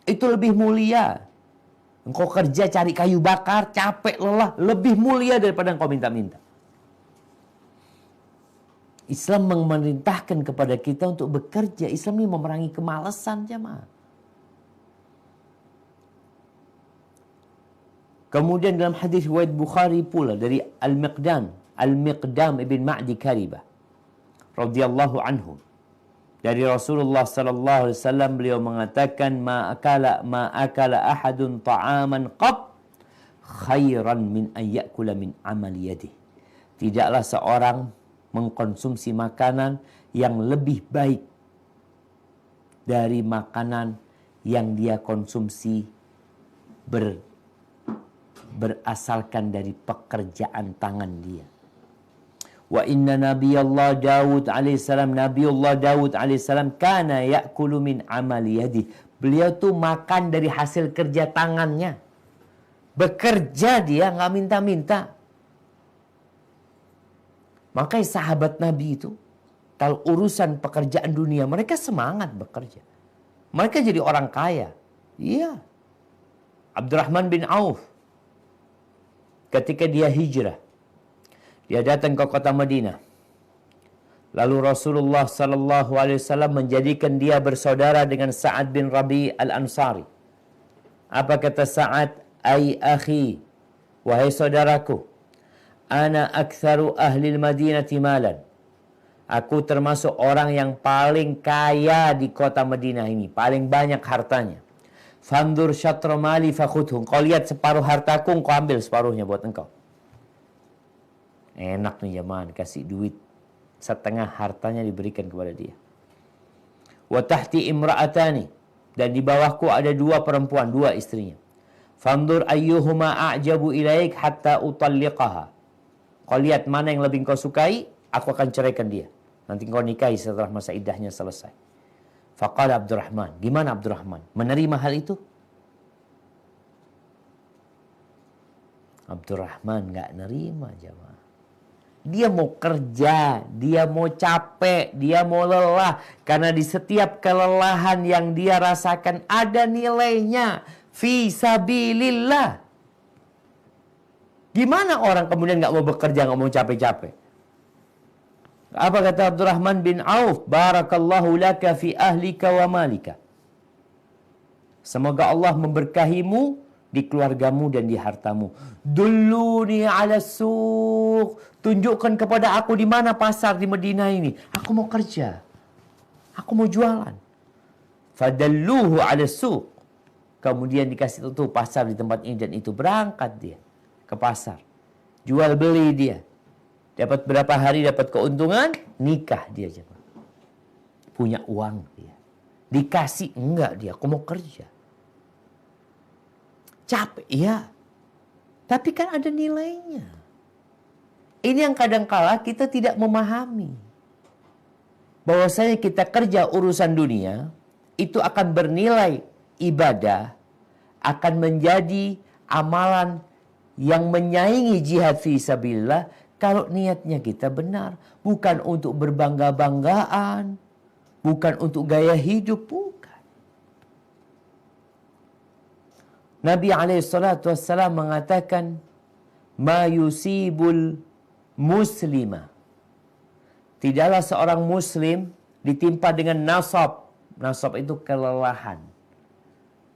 Itu lebih mulia. Engkau kerja cari kayu bakar, capek, lelah, lebih mulia daripada engkau minta-minta. Islam memerintahkan kepada kita untuk bekerja. Islam ini memerangi kemalasan, jemaah. Kemudian dalam hadis riwayat Bukhari pula dari Al-Miqdam ibn Ma'di Karibah radhiyallahu anhu, dari Rasulullah sallallahu alaihi wasallam, beliau mengatakan, ma akala ahadun ta'aman qat khairan min ayyakula min amali yadih. Tidaklah seorang mengkonsumsi makanan yang lebih baik dari makanan yang dia konsumsi berasalkan dari pekerjaan tangan dia. Wa inna Nabiullah Daud alaihissalam, Nabiullah Daud alaihissalam kana ya'kulu min amali yadi. Beliau tuh makan dari hasil kerja tangannya. Bekerja dia, nggak minta-minta. Makanya sahabat Nabi itu, kalau urusan pekerjaan dunia, mereka semangat bekerja. Mereka jadi orang kaya. Iya. Abdurrahman bin Auf, ketika dia hijrah, dia datang ke kota Madinah. Lalu Rasulullah sallallahu alaihi wasallam menjadikan dia bersaudara dengan Sa'ad bin Rabi al-Ansari. Apa kata Sa'ad? Ai akhi, wahai saudaraku, ana aktsaru ahli al-Madinati malan. Aku termasuk orang yang paling kaya di kota Madinah ini, paling banyak hartanya. Fandur syatra mali fakhudhu. Kau lihat separuh hartaku, kau ambil separuhnya buat engkau. Enak nih jemaah, kasih duit. Setengah hartanya diberikan kepada dia. Wa tahti imra'atani. Dan di bawahku ada dua perempuan, dua istrinya. Fandur ayyuhuma a'jabu ilaik hatta utalliqaha. Kau lihat mana yang lebih kau sukai, aku akan ceraikan dia. Nanti kau nikahi setelah masa iddahnya selesai. Faqala Abdurrahman. Gimana Abdurrahman? Menerima hal itu? Abdurrahman gak nerima jemaah. Dia mau kerja, dia mau capek, dia mau lelah. Karena di setiap kelelahan yang dia rasakan ada nilainya. Fi sabilillah. Gimana orang kemudian gak mau bekerja, gak mau capek-capek? Apa kata Abdurrahman bin Auf? Barakallahu laka fi ahlika wa malika. Semoga Allah memberkahimu di keluargamu dan di hartamu. Dulluni ala suq. Tunjukkan kepada aku di mana pasar di Madinah ini. Aku mau kerja. Aku mau jualan. Fadalluhu ala suq. Kemudian dikasih tahu pasar di tempat ini dan itu. Berangkat dia ke pasar. Jual beli dia. Dapat berapa hari dapat keuntungan, nikah dia. Punya uang dia. Dikasih, enggak dia, aku mau kerja. Capek, ya. Tapi kan ada nilainya. Ini yang kadang-kala kita tidak memahami. Bahwasanya kita kerja urusan dunia, itu akan bernilai ibadah, akan menjadi amalan yang menyaingi jihad fi sabilillah kalau niatnya kita benar. Bukan untuk berbangga-banggaan, bukan untuk gaya hidup, bukan. Nabi SAW mengatakan, ma yusibul muslima. Tidaklah seorang muslim ditimpa dengan nasab. Nasab itu kelelahan.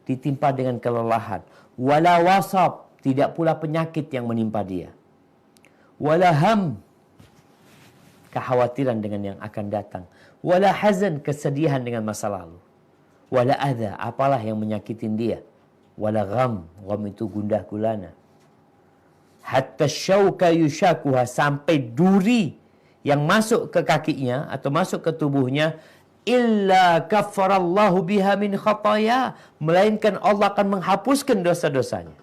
Ditimpa dengan kelelahan. Wala wasab. Tidak pula penyakit yang menimpa dia. Wala ham. Kekhawatiran dengan yang akan datang. Wala hazan. Kesedihan dengan masa lalu. Wala adha. Apalah yang menyakitin dia. Wala gham. Gham itu gundah gulana. Hatta syauka yushakuha. Sampai duri yang masuk ke kakinya atau masuk ke tubuhnya illa kaffarallahu biha min khataya, melainkan Allah akan menghapuskan dosa-dosanya.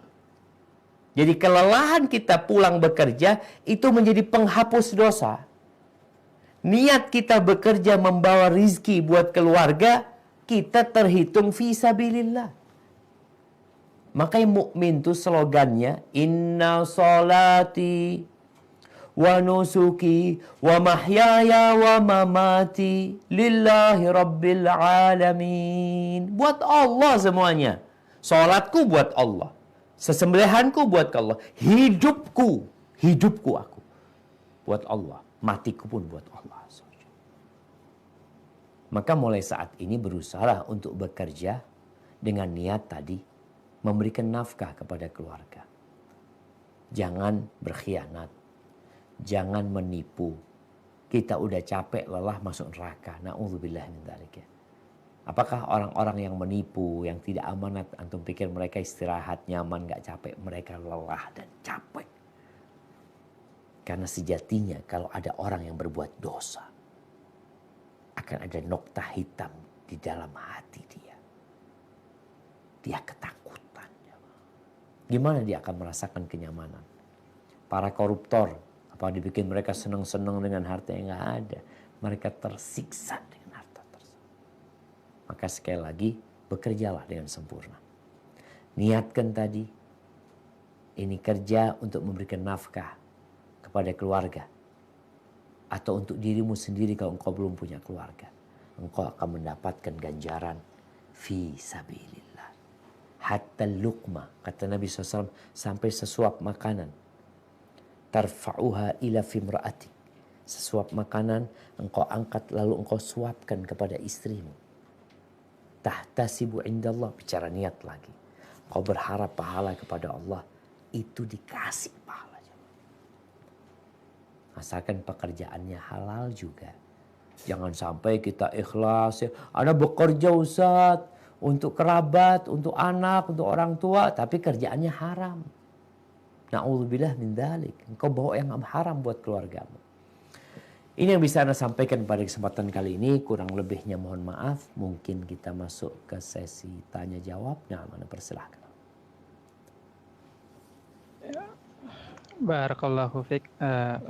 Jadi kelelahan kita pulang bekerja itu menjadi penghapus dosa. Niat kita bekerja membawa rizki buat keluarga, kita terhitung fi sabilillah. Makanya mukmin itu slogannya inna solati wa nusuki wa mahyaya wa mamati lillahi rabbil alamin. Buat Allah semuanya. Salatku buat Allah. Sesembelihanku buat Allah. Hidupku aku buat Allah. Matiku pun buat Allah. Maka mulai saat ini berusaha untuk bekerja dengan niat tadi memberikan nafkah kepada keluarga. Jangan berkhianat. Jangan menipu. Kita udah capek, lelah, masuk neraka. Na'udzubillah min dzalik. Apakah orang-orang yang menipu, yang tidak amanat, antum pikir mereka istirahat, nyaman, gak capek? Mereka lelah dan capek. Karena sejatinya kalau ada orang yang berbuat dosa, akan ada nokta hitam di dalam hati dia. Dia ketakutan. Gimana dia akan merasakan kenyamanan? Para koruptor, apa dibikin mereka senang-senang dengan harta yang gak ada? Mereka tersiksa dengan harta tersebut. Maka sekali lagi, bekerjalah dengan sempurna. Niatkan tadi, ini kerja untuk memberikan nafkah kepada keluarga. Atau untuk dirimu sendiri kalau engkau belum punya keluarga. Engkau akan mendapatkan ganjaran fi sabilillah. Hatta luqma, kata Nabi SAW, sampai sesuap makanan. Tarfa'uha ila fimra'atik. Sesuap makanan engkau angkat lalu engkau suapkan kepada istrimu. Tahtasibu indallah, bicara niat lagi. Kau berharap pahala kepada Allah, itu dikasih pahala. Asalkan pekerjaannya halal juga. Jangan sampai kita ikhlas. Ana bekerja Ustaz untuk kerabat, untuk anak, untuk orang tua, tapi kerjaannya haram. Na'udzubillah min dzalik. Engkau bawa yang haram buat keluargamu. Ini yang bisa Anda sampaikan pada kesempatan kali ini. Kurang lebihnya mohon maaf. Mungkin kita masuk ke sesi tanya jawab. Nah, Anda persilahkan. Barakallahu fiik,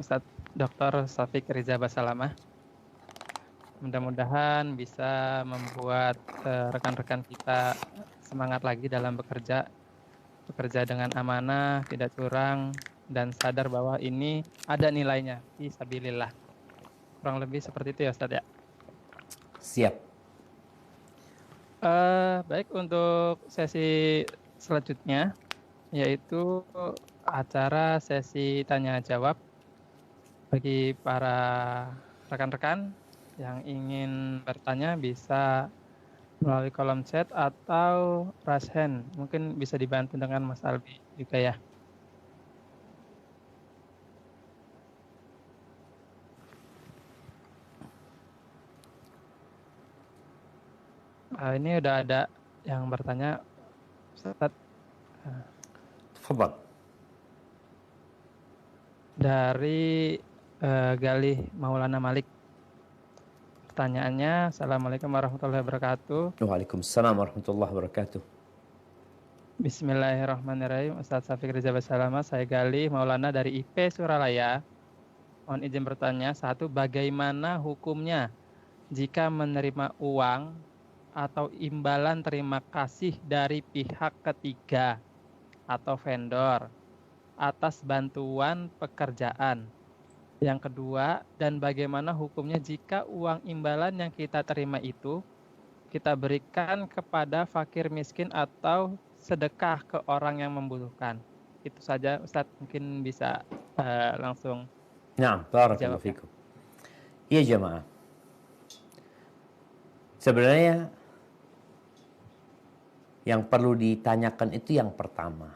Ustadz Dr. Syafiq Riza Basalamah. Mudah-mudahan bisa membuat rekan-rekan kita semangat lagi dalam bekerja dengan amanah, tidak curang, dan sadar bahwa ini ada nilainya, fisabilillah. Kurang lebih seperti itu ya Ustadz ya. Siap. Baik, untuk sesi selanjutnya yaitu acara sesi tanya jawab. Bagi para rekan-rekan yang ingin bertanya bisa melalui kolom chat atau raise hand. Mungkin bisa dibantu dengan Mas Albi juga ya. Ini udah ada yang bertanya, Ustaz. Tafadhal. Dari Galih Maulana Malik. Pertanyaannya, Assalamualaikum warahmatullahi wabarakatuh. Waalaikumsalam warahmatullahi wabarakatuh. Bismillahirrahmanirrahim. Ustaz Syafiq Riza Basalamah, saya Galih Maulana dari IP Suralaya. Mohon izin bertanya, satu, bagaimana hukumnya jika menerima uang atau imbalan terima kasih dari pihak ketiga atau vendor atas bantuan pekerjaan? Yang kedua, dan bagaimana hukumnya jika uang imbalan yang kita terima itu kita berikan kepada fakir miskin atau sedekah ke orang yang membutuhkan? Itu saja Ustadz, mungkin bisa langsung. Nah, barakallahu fikum. Iya jemaah. Sebenarnya yang perlu ditanyakan itu yang pertama.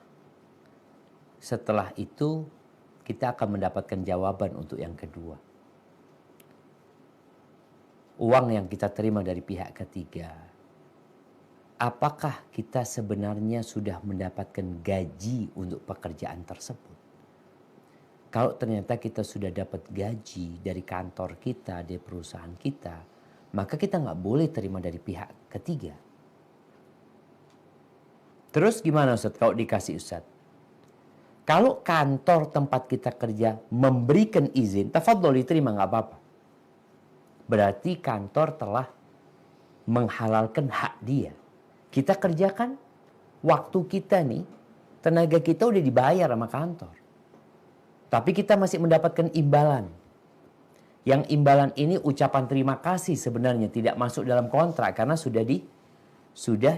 Setelah itu kita akan mendapatkan jawaban untuk yang kedua. Uang yang kita terima dari pihak ketiga, apakah kita sebenarnya sudah mendapatkan gaji untuk pekerjaan tersebut? Kalau ternyata kita sudah dapat gaji dari kantor kita, dari perusahaan kita, maka kita nggak boleh terima dari pihak ketiga. Terus gimana Ustaz kalau dikasih Ustaz? Kalau kantor tempat kita kerja memberikan izin, tafadhol diterima nggak apa-apa. Berarti kantor telah menghalalkan hak dia. Kita kerjakan waktu kita nih, tenaga kita udah dibayar sama kantor. Tapi kita masih mendapatkan imbalan. Yang imbalan ini ucapan terima kasih sebenarnya tidak masuk dalam kontrak karena sudah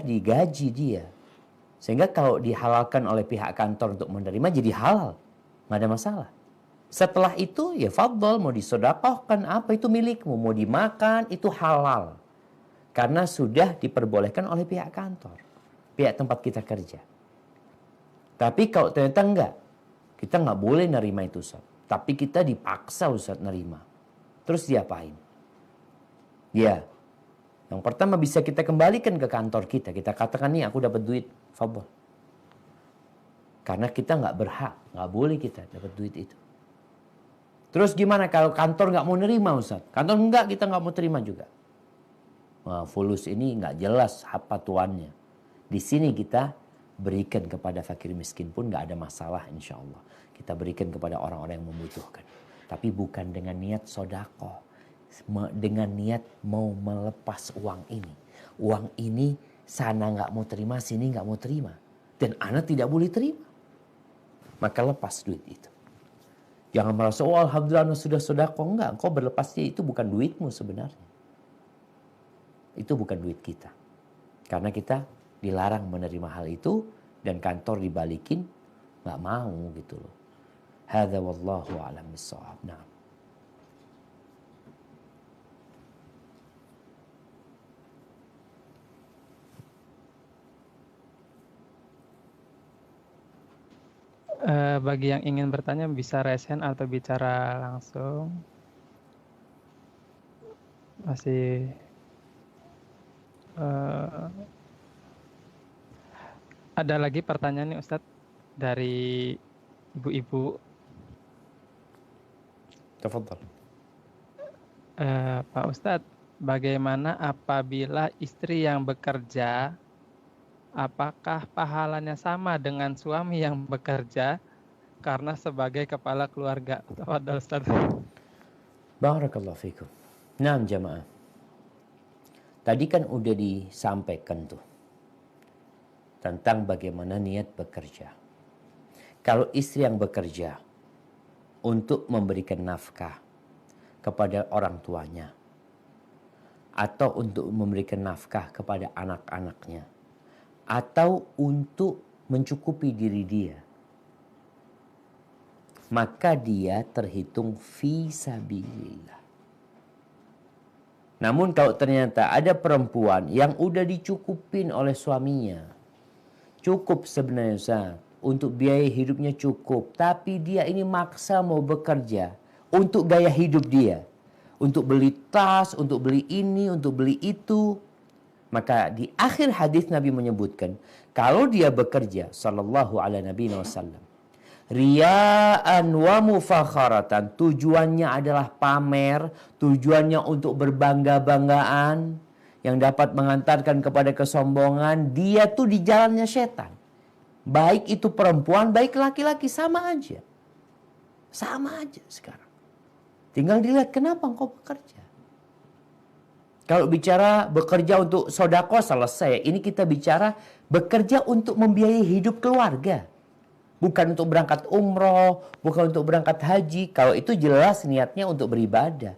digaji dia. Sehingga kalau dihalalkan oleh pihak kantor untuk menerima jadi halal. Nggak ada masalah. Setelah itu ya fadhol, mau disedekahkan apa itu milikmu. Mau dimakan itu halal. Karena sudah diperbolehkan oleh pihak kantor. Pihak tempat kita kerja. Tapi kalau ternyata enggak. Kita nggak boleh nerima itu Ustaz. Tapi kita dipaksa Ustaz nerima. Terus diapain? Ya. Yang pertama bisa kita kembalikan ke kantor kita. Kita katakan nih aku dapat duit. Fadhol. Karena kita nggak berhak. Nggak boleh kita dapat duit itu. Terus gimana kalau kantor nggak mau nerima Ustaz? Kantor enggak, kita nggak mau terima juga. Wah, fulus ini nggak jelas apa tuannya. Di sini kita berikan kepada fakir miskin pun nggak ada masalah insya Allah. Kita berikan kepada orang-orang yang membutuhkan. Tapi bukan dengan niat sodako. Dengan niat mau melepas uang ini. Uang ini sana nggak mau terima, sini nggak mau terima. Dan anak tidak boleh terima. Maka lepas duit itu. Jangan merasa, oh alhamdulillah anak sudah sodako. Enggak, engkau berlepasnya itu bukan duitmu sebenarnya. Itu bukan duit kita. Karena kita dilarang menerima hal itu. Dan kantor dibalikin, nggak mau gitu loh. Hadza wallahu a'lam bissawab. Nah. Bagi yang ingin bertanya bisa raise hand atau bicara langsung. Masih ada lagi pertanyaan nih Ustadz dari ibu-ibu. Tafadhal. Pak Ustadz, bagaimana apabila istri yang bekerja, apakah pahalanya sama dengan suami yang bekerja karena sebagai kepala keluarga? Tafadhal Ustaz. Barakallahu fikum. Nah jamaah. Tadi kan udah disampaikan tuh. Tentang bagaimana niat bekerja. Kalau istri yang bekerja untuk memberikan nafkah kepada orang tuanya. Atau untuk memberikan nafkah kepada anak-anaknya. Atau untuk mencukupi diri dia. Maka dia terhitung fi sabilillah. Namun kalau ternyata ada perempuan yang udah dicukupin oleh suaminya. Cukup sebenarnya Ustaz. Untuk biaya hidupnya cukup. Tapi dia ini maksa mau bekerja. Untuk gaya hidup dia. Untuk beli tas, untuk beli ini, untuk beli itu. Maka di akhir hadis Nabi menyebutkan. Kalau dia bekerja. Sallallahu alaihi wasallam. Riya'an wa mufakharatan. Tujuannya adalah pamer. Tujuannya untuk berbangga-banggaan. Yang dapat mengantarkan kepada kesombongan. Dia tuh di jalannya setan. Baik itu perempuan, baik laki-laki. Sama aja. Sama aja sekarang. Tinggal dilihat kenapa engkau bekerja. Kalau bicara bekerja untuk sodako selesai. Ini kita bicara bekerja untuk membiayai hidup keluarga. Bukan untuk berangkat umroh, bukan untuk berangkat haji. Kalau itu jelas niatnya untuk beribadah.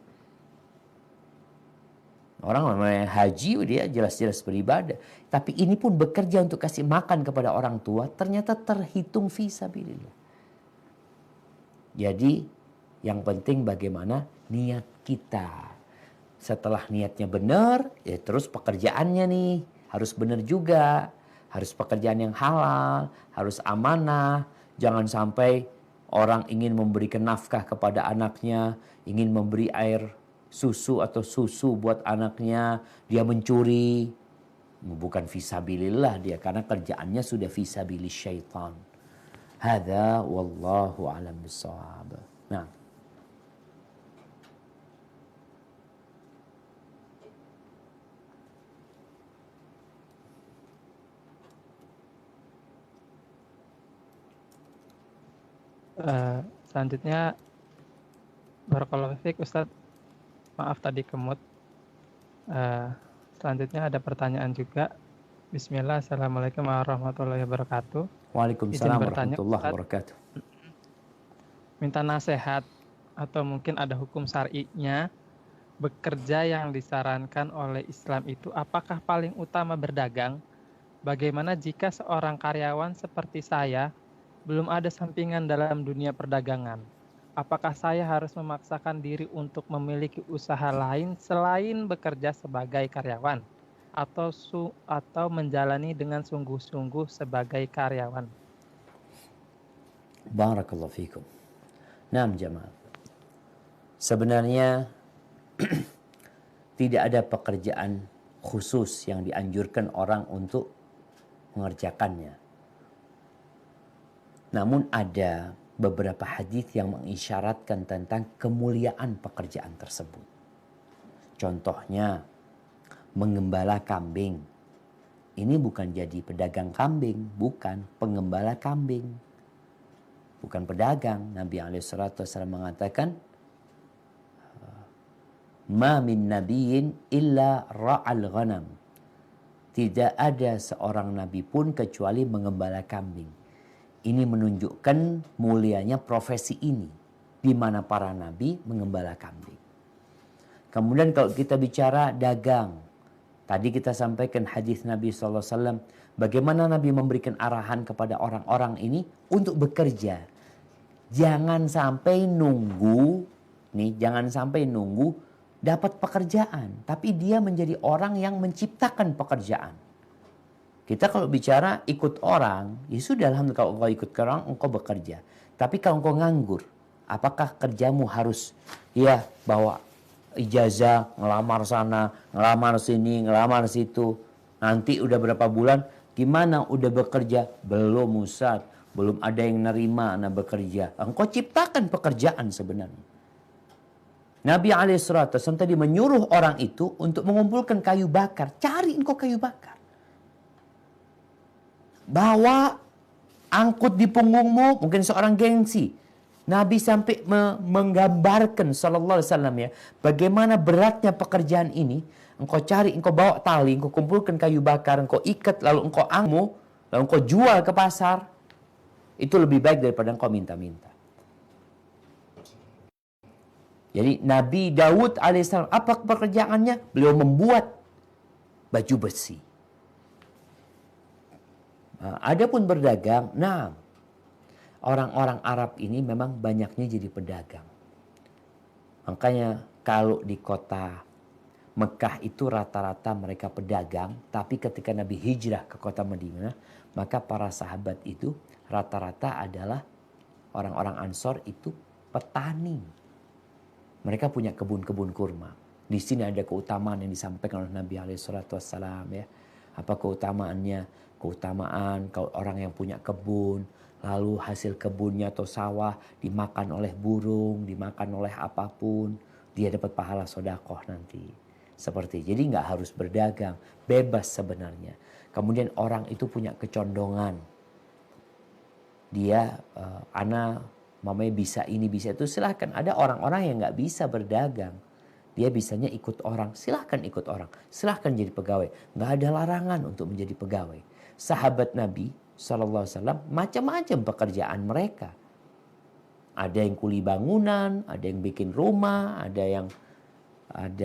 Orang namanya haji dia jelas-jelas beribadah. Tapi ini pun bekerja untuk kasih makan kepada orang tua. Ternyata terhitung fi sabilillah. Jadi yang penting bagaimana niat kita. Setelah niatnya benar, ya terus pekerjaannya nih. Harus benar juga. Harus pekerjaan yang halal. Harus amanah. Jangan sampai orang ingin memberikan nafkah kepada anaknya. Ingin memberi air susu atau susu buat anaknya, dia mencuri. Bukan fisabilillah dia, karena kerjaannya sudah fisabilis syaitan. Hadza wallahu a'lam bissawab. Nah. Selanjutnya, barakallahu fiik Ustadz, maaf tadi kemut. Selanjutnya ada pertanyaan juga. Bismillah, Assalamualaikum warahmatullahi wabarakatuh. Izin Waalaikumsalam bertanya warahmatullahi Ustadz, wabarakatuh. minta nasihat atau mungkin ada hukum syar'inya bekerja yang disarankan oleh Islam itu apakah paling utama berdagang? Bagaimana jika seorang karyawan seperti saya belum ada sampingan dalam dunia perdagangan? Apakah saya harus memaksakan diri untuk memiliki usaha lain selain bekerja sebagai karyawan atau menjalani dengan sungguh-sungguh sebagai karyawan? Barakallahu fikum. Naam jamaah. Sebenarnya tidak ada pekerjaan khusus yang dianjurkan orang untuk mengerjakannya. Namun ada beberapa hadis yang mengisyaratkan tentang kemuliaan pekerjaan tersebut. Contohnya, mengembala kambing. Ini bukan jadi pedagang kambing, bukan pengembala kambing. Bukan pedagang. Nabi SAW mengatakan, Ma min nabiyyin illa ra'al ghanam. Tidak ada seorang nabi pun kecuali mengembala kambing. Ini menunjukkan mulianya profesi ini, di mana para nabi mengembala kambing. Kemudian kalau kita bicara dagang, tadi kita sampaikan hadis Nabi SAW, bagaimana Nabi memberikan arahan kepada orang-orang ini untuk bekerja. Jangan sampai nunggu dapat pekerjaan, tapi dia menjadi orang yang menciptakan pekerjaan. Kita kalau bicara ikut orang, ya sudah, alhamdulillah, kalau engkau ikut orang, engkau bekerja. Tapi kalau engkau nganggur, apakah kerjamu harus bawa ijazah, ngelamar sana, ngelamar sini, ngelamar situ. Nanti udah berapa bulan, gimana udah bekerja? Belum Ustaz, belum ada yang nerima anak bekerja. Engkau ciptakan pekerjaan sebenarnya. Nabi SAW tadi menyuruh orang itu untuk mengumpulkan kayu bakar. Cari engkau kayu bakar. Bawa, angkut di punggungmu, mungkin seorang gengsi. Nabi sampai menggambarkan sallallahu alaihi wasallam ya, bagaimana beratnya pekerjaan ini. Engkau cari, engkau bawa tali, engkau kumpulkan kayu bakar, engkau ikat, lalu engkau lalu engkau jual ke pasar. Itu lebih baik daripada engkau minta-minta. Jadi Nabi Daud alaihissalam, apa pekerjaannya? Beliau membuat baju besi. Adapun berdagang, orang-orang Arab ini memang banyaknya jadi pedagang. Makanya kalau di kota Mekah itu rata-rata mereka pedagang, tapi ketika Nabi hijrah ke kota Madinah, maka para sahabat itu rata-rata adalah orang-orang Ansor itu petani. Mereka punya kebun-kebun kurma. Di sini ada keutamaan yang disampaikan oleh Nabi SAW ya. Apa keutamaannya? Keutamaan kalau orang yang punya kebun, lalu hasil kebunnya atau sawah dimakan oleh burung, dimakan oleh apapun, dia dapat pahala sedekah nanti. Seperti, jadi nggak harus berdagang, bebas sebenarnya. Kemudian orang itu punya kecondongan. Dia, mamanya bisa ini, bisa itu, silahkan. Ada orang-orang yang nggak bisa berdagang. Dia bisanya ikut orang, silahkan ikut orang. Silahkan jadi pegawai. Nggak ada larangan untuk menjadi pegawai. Sahabat Nabi SAW macam-macam pekerjaan mereka. Ada yang kuli bangunan, ada yang bikin rumah, ada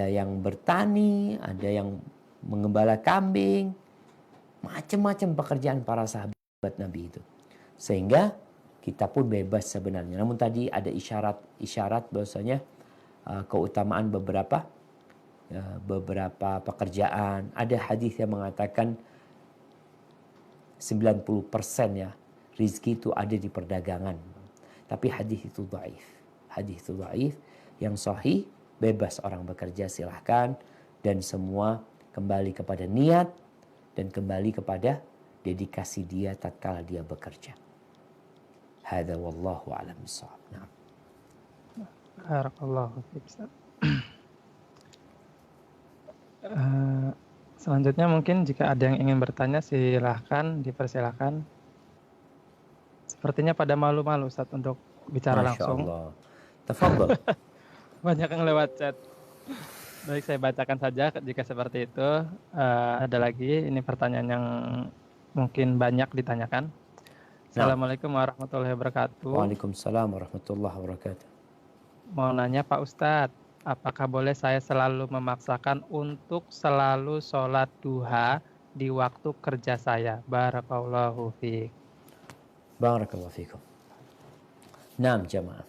yang bertani, ada yang mengembala kambing. Macam-macam pekerjaan para sahabat Nabi itu. Sehingga kita pun bebas sebenarnya. Namun tadi ada isyarat bahwasanya keutamaan beberapa pekerjaan. Ada hadis yang mengatakan 90% ya rizki itu ada di perdagangan. Tapi hadis itu dhaif. Hadis itu dhaif. Yang sahih, bebas orang bekerja, silahkan. Dan semua kembali kepada niat dan kembali kepada dedikasi dia tatkala dia bekerja. Hadza wallahu a'lam bissawab. Nah. Barakallahu fiik. Selanjutnya mungkin jika ada yang ingin bertanya silahkan, dipersilahkan. Sepertinya pada malu-malu Ustaz untuk bicara Masya langsung. Allah. Tafadhol. Banyak yang lewat chat. Baik, saya bacakan saja jika seperti itu. Ada lagi, ini pertanyaan yang mungkin banyak ditanyakan. Nah. Assalamualaikum warahmatullahi wabarakatuh. Waalaikumsalam warahmatullahi wabarakatuh. Mau nanya Pak Ustadz, apakah boleh saya selalu memaksakan untuk selalu sholat duha di waktu kerja saya? Barakallahu fiik. Barakallahu fikum. Nah, jamaah.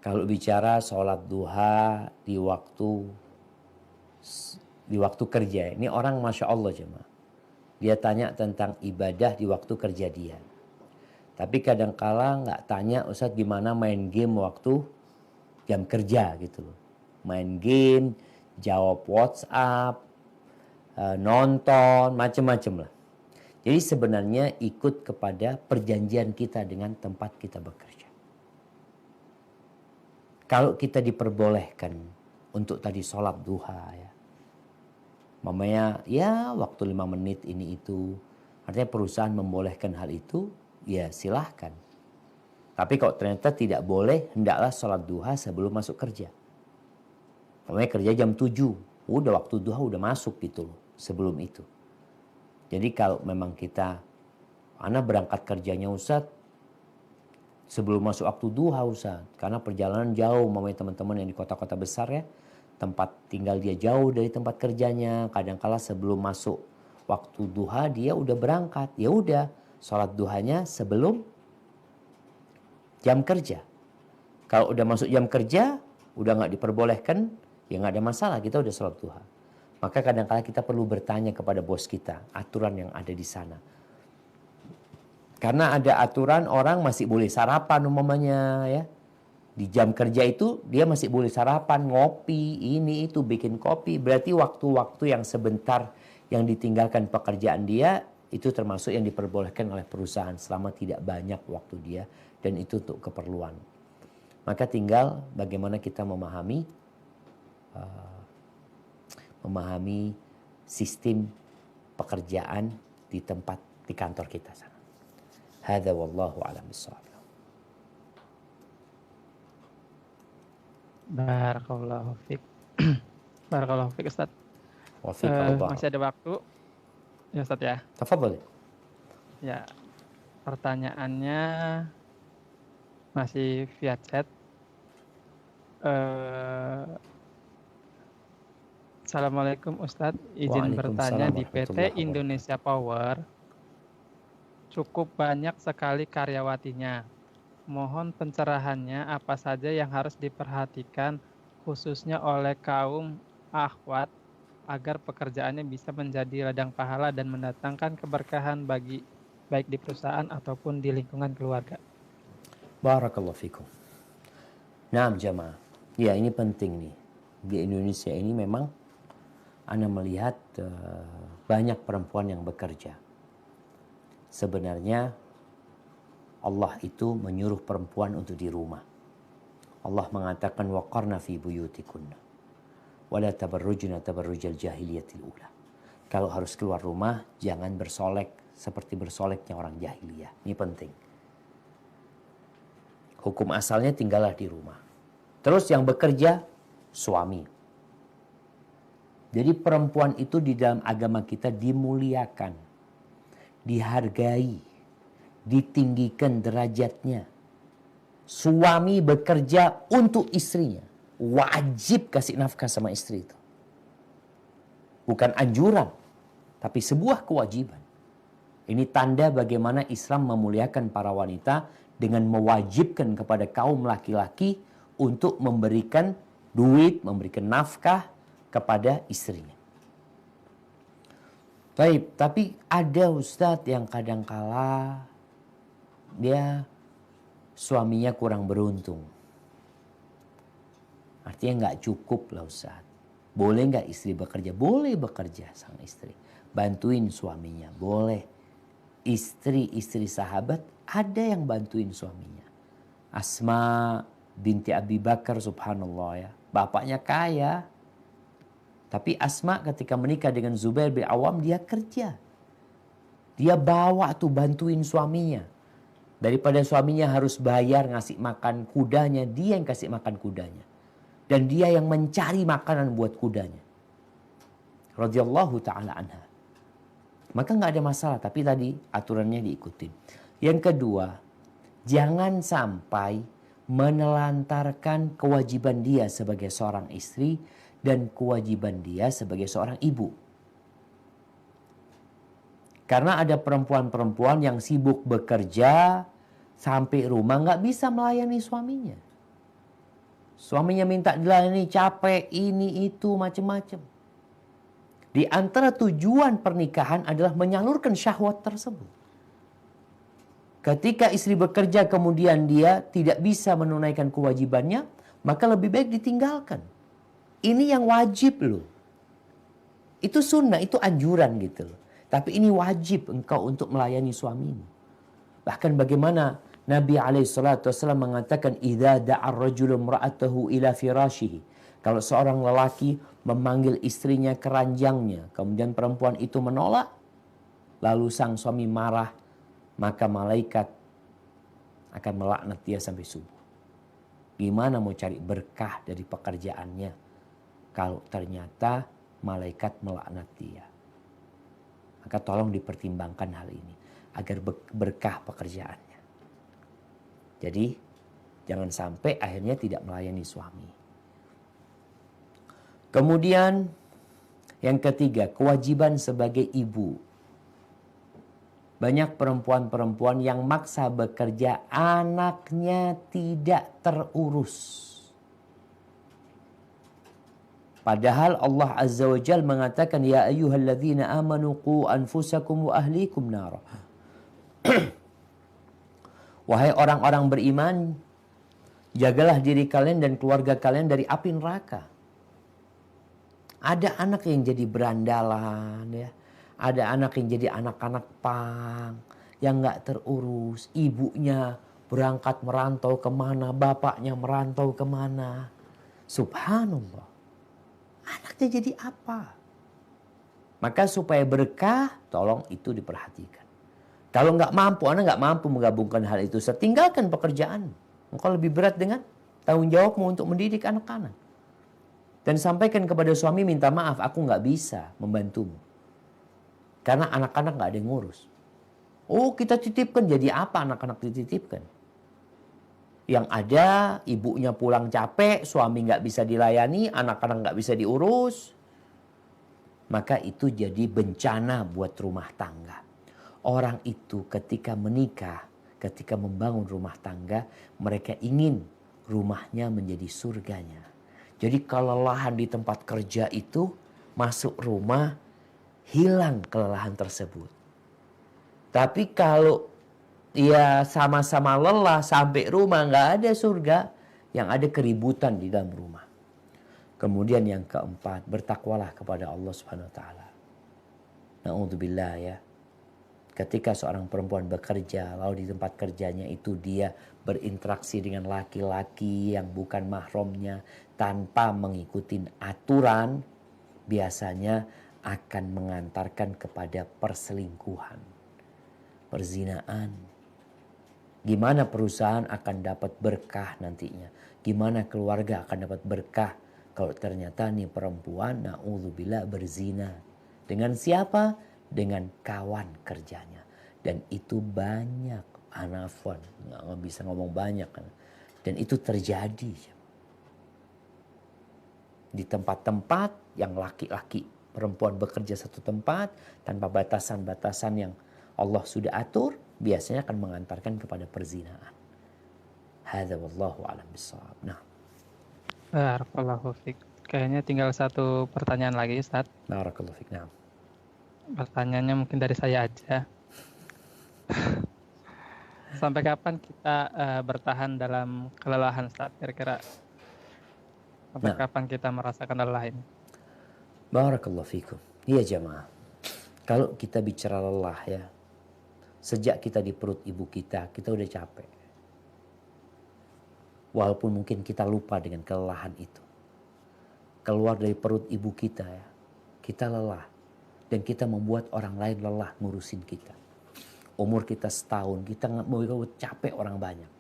Kalau bicara sholat duha di waktu kerja, ini orang Masya Allah jemaah. Dia tanya tentang ibadah di waktu kerja dia. Tapi kadang-kala nggak tanya, Ustadz gimana main game waktu jam kerja gitu loh. Main game, jawab WhatsApp, nonton, macam-macam lah. Jadi sebenarnya ikut kepada perjanjian kita dengan tempat kita bekerja. Kalau kita diperbolehkan untuk tadi sholat duha ya. Mamanya ya waktu 5 menit ini itu. Artinya perusahaan membolehkan hal itu, ya silahkan. Tapi kalau ternyata tidak boleh, hendaklah sholat duha sebelum masuk kerja. Mamanya kerja jam 7, udah waktu duha udah masuk gitu loh sebelum itu. Jadi kalau memang anak berangkat kerjanya Ustadz, sebelum masuk waktu duha Ustadz. Karena perjalanan jauh, mamanya teman-teman yang di kota-kota besar ya. Tempat tinggal dia jauh dari tempat kerjanya. Kadang-kala sebelum masuk waktu duha dia udah berangkat. Ya udah, sholat duhanya sebelum jam kerja. Kalau udah masuk jam kerja, udah nggak diperbolehkan, ya nggak ada masalah, kita udah sholat duha. Maka kadang-kala kita perlu bertanya kepada bos kita, aturan yang ada di sana. Karena ada aturan orang masih boleh sarapan umpamanya ya. Di jam kerja itu dia masih boleh sarapan, ngopi, ini itu, bikin kopi. Berarti waktu-waktu yang sebentar yang ditinggalkan pekerjaan dia, itu termasuk yang diperbolehkan oleh perusahaan selama tidak banyak waktu dia. Dan itu untuk keperluan. Maka tinggal bagaimana kita memahami sistem pekerjaan di kantor kita sana. Hadza wallahu a'lam bishawab. Barakallahu fiik. Barakallahu fiik Ustaz. Masih ada waktu ya Ustaz ya? Tafadhol. Ya, pertanyaannya masih via chat. Assalamualaikum Ustadz, izin bertanya, di PT Indonesia Power cukup banyak sekali karyawatinya. Mohon pencerahannya apa saja yang harus diperhatikan khususnya oleh kaum akhwat agar pekerjaannya bisa menjadi ladang pahala dan mendatangkan keberkahan bagi baik di perusahaan ataupun di lingkungan keluarga. Barakallahu fikum. Nah, jamaah. Ya, ini penting nih. Di Indonesia ini memang Anda melihat banyak perempuan yang bekerja. Sebenarnya Allah itu menyuruh perempuan untuk di rumah. Allah mengatakan waqarna fi buyutikunna wala tabarrujna tabarrujal jahiliyatil ula. Kalau harus keluar rumah jangan bersolek seperti bersoleknya orang jahiliyah. Ini penting. Hukum asalnya tinggallah di rumah. Terus yang bekerja suami. Jadi perempuan itu di dalam agama kita dimuliakan, dihargai, ditinggikan derajatnya. Suami bekerja untuk istrinya. Wajib kasih nafkah sama istri itu. Bukan anjuran, tapi sebuah kewajiban. Ini tanda bagaimana Islam memuliakan para wanita dengan mewajibkan kepada kaum laki-laki untuk memberikan duit, memberikan nafkah kepada istrinya. Baik, tapi ada ustadz yang kadangkala dia suaminya kurang beruntung. Artinya nggak cukup lah ustadz. Boleh nggak istri bekerja? Boleh bekerja sang istri. Bantuin suaminya, boleh. Istri-istri sahabat ada yang bantuin suaminya. Asma binti Abi Bakar subhanallah ya. Bapaknya kaya. Tapi Asma ketika menikah dengan Zubair bin Awam dia kerja. Dia bawa tuh bantuin suaminya. Daripada suaminya harus bayar ngasih makan kudanya, dia yang kasih makan kudanya. Dan dia yang mencari makanan buat kudanya. Radhiyallahu ta'ala anha. Maka nggak ada masalah, tapi tadi aturannya diikutin. Yang kedua, jangan sampai menelantarkan kewajiban dia sebagai seorang istri dan kewajiban dia sebagai seorang ibu. Karena ada perempuan-perempuan yang sibuk bekerja sampai rumah nggak bisa melayani suaminya. Suaminya minta dilayani, capek, ini, itu, macam-macam. Di antara tujuan pernikahan adalah menyalurkan syahwat tersebut. Ketika istri bekerja kemudian dia tidak bisa menunaikan kewajibannya, maka lebih baik ditinggalkan. Ini yang wajib loh. Itu sunnah, itu anjuran gitu loh. Tapi ini wajib engkau untuk melayani suamimu. Bahkan bagaimana Nabi SAW mengatakan, "Idza da'a ar-rajulu imra'atahu ila firashihi." Kalau seorang lelaki memanggil istrinya ke ranjangnya, kemudian perempuan itu menolak, lalu sang suami marah, maka malaikat akan melaknat dia sampai subuh. Gimana mau cari berkah dari pekerjaannya kalau ternyata malaikat melaknat dia? Maka tolong dipertimbangkan hal ini agar berkah pekerjaannya. Jadi jangan sampai akhirnya tidak melayani suami. Kemudian yang ketiga, kewajiban sebagai ibu. Banyak perempuan-perempuan yang maksa bekerja, anaknya tidak terurus. Padahal Allah Azza wa Jalla mengatakan, "Ya ayyuhalladzina amanu qu anfusakum wa ahlikum nara." Wahai orang-orang beriman, jagalah diri kalian dan keluarga kalian dari api neraka. Ada anak yang jadi berandalan ya. Ada anak yang jadi anak-anak pang yang nggak terurus. Ibunya berangkat merantau kemana, bapaknya merantau kemana. Subhanallah. Anaknya jadi apa? Maka supaya berkah, tolong itu diperhatikan. Kalau nggak mampu, anak nggak mampu menggabungkan hal itu, tinggalkan pekerjaan. Engkau lebih berat dengan tanggung jawabmu untuk mendidik anak-anak. Dan sampaikan kepada suami, minta maaf, aku nggak bisa membantumu. Karena anak-anak nggak ada yang ngurus. Oh, kita titipkan, jadi apa anak-anak dititipkan? Yang ada ibunya pulang capek, suami nggak bisa dilayani, anak-anak nggak bisa diurus. Maka itu jadi bencana buat rumah tangga. Orang itu ketika menikah, ketika membangun rumah tangga, mereka ingin rumahnya menjadi surganya. Jadi kelelahan di tempat kerja itu, masuk rumah, hilang kelelahan tersebut. Tapi kalau ya sama-sama lelah sampai rumah nggak ada surga, yang ada keributan di dalam rumah. Kemudian yang keempat, bertakwalah kepada Allah Subhanahu wa taala. Na'udzubillah ya. Ketika seorang perempuan bekerja, lalu di tempat kerjanya itu dia berinteraksi dengan laki-laki yang bukan mahramnya tanpa mengikuti aturan, biasanya akan mengantarkan kepada perselingkuhan, perzinaan. Gimana perusahaan akan dapat berkah nantinya? Gimana keluarga akan dapat berkah kalau ternyata nih perempuan na'udzubillah berzina? Dengan siapa? Dengan kawan kerjanya. Dan itu banyak. Anafon, nggak bisa ngomong banyak kan. Dan itu terjadi. Di tempat-tempat yang laki-laki perempuan bekerja satu tempat tanpa batasan-batasan yang Allah sudah atur, biasanya akan mengantarkan kepada perzinaan. Hadza wallahu a'lam bishawab. Nah. Barakallahu fiik. Kayaknya tinggal satu pertanyaan lagi, Ustaz. Barakallahu fiik. Nah. Pertanyaannya mungkin dari saya aja. Sampai kapan kita bertahan dalam kelelahan, Ustaz? Kira-kira sampai kapan kita merasakan lelah ini? Barakallahu fiikum. Iya jamaah. Kalau kita bicara lelah ya, sejak kita di perut ibu kita udah capek. Walaupun mungkin kita lupa dengan kelelahan itu. Keluar dari perut ibu kita ya, kita lelah. Dan kita membuat orang lain lelah ngurusin kita. Umur kita setahun, kita nggak mau capek orang banyak.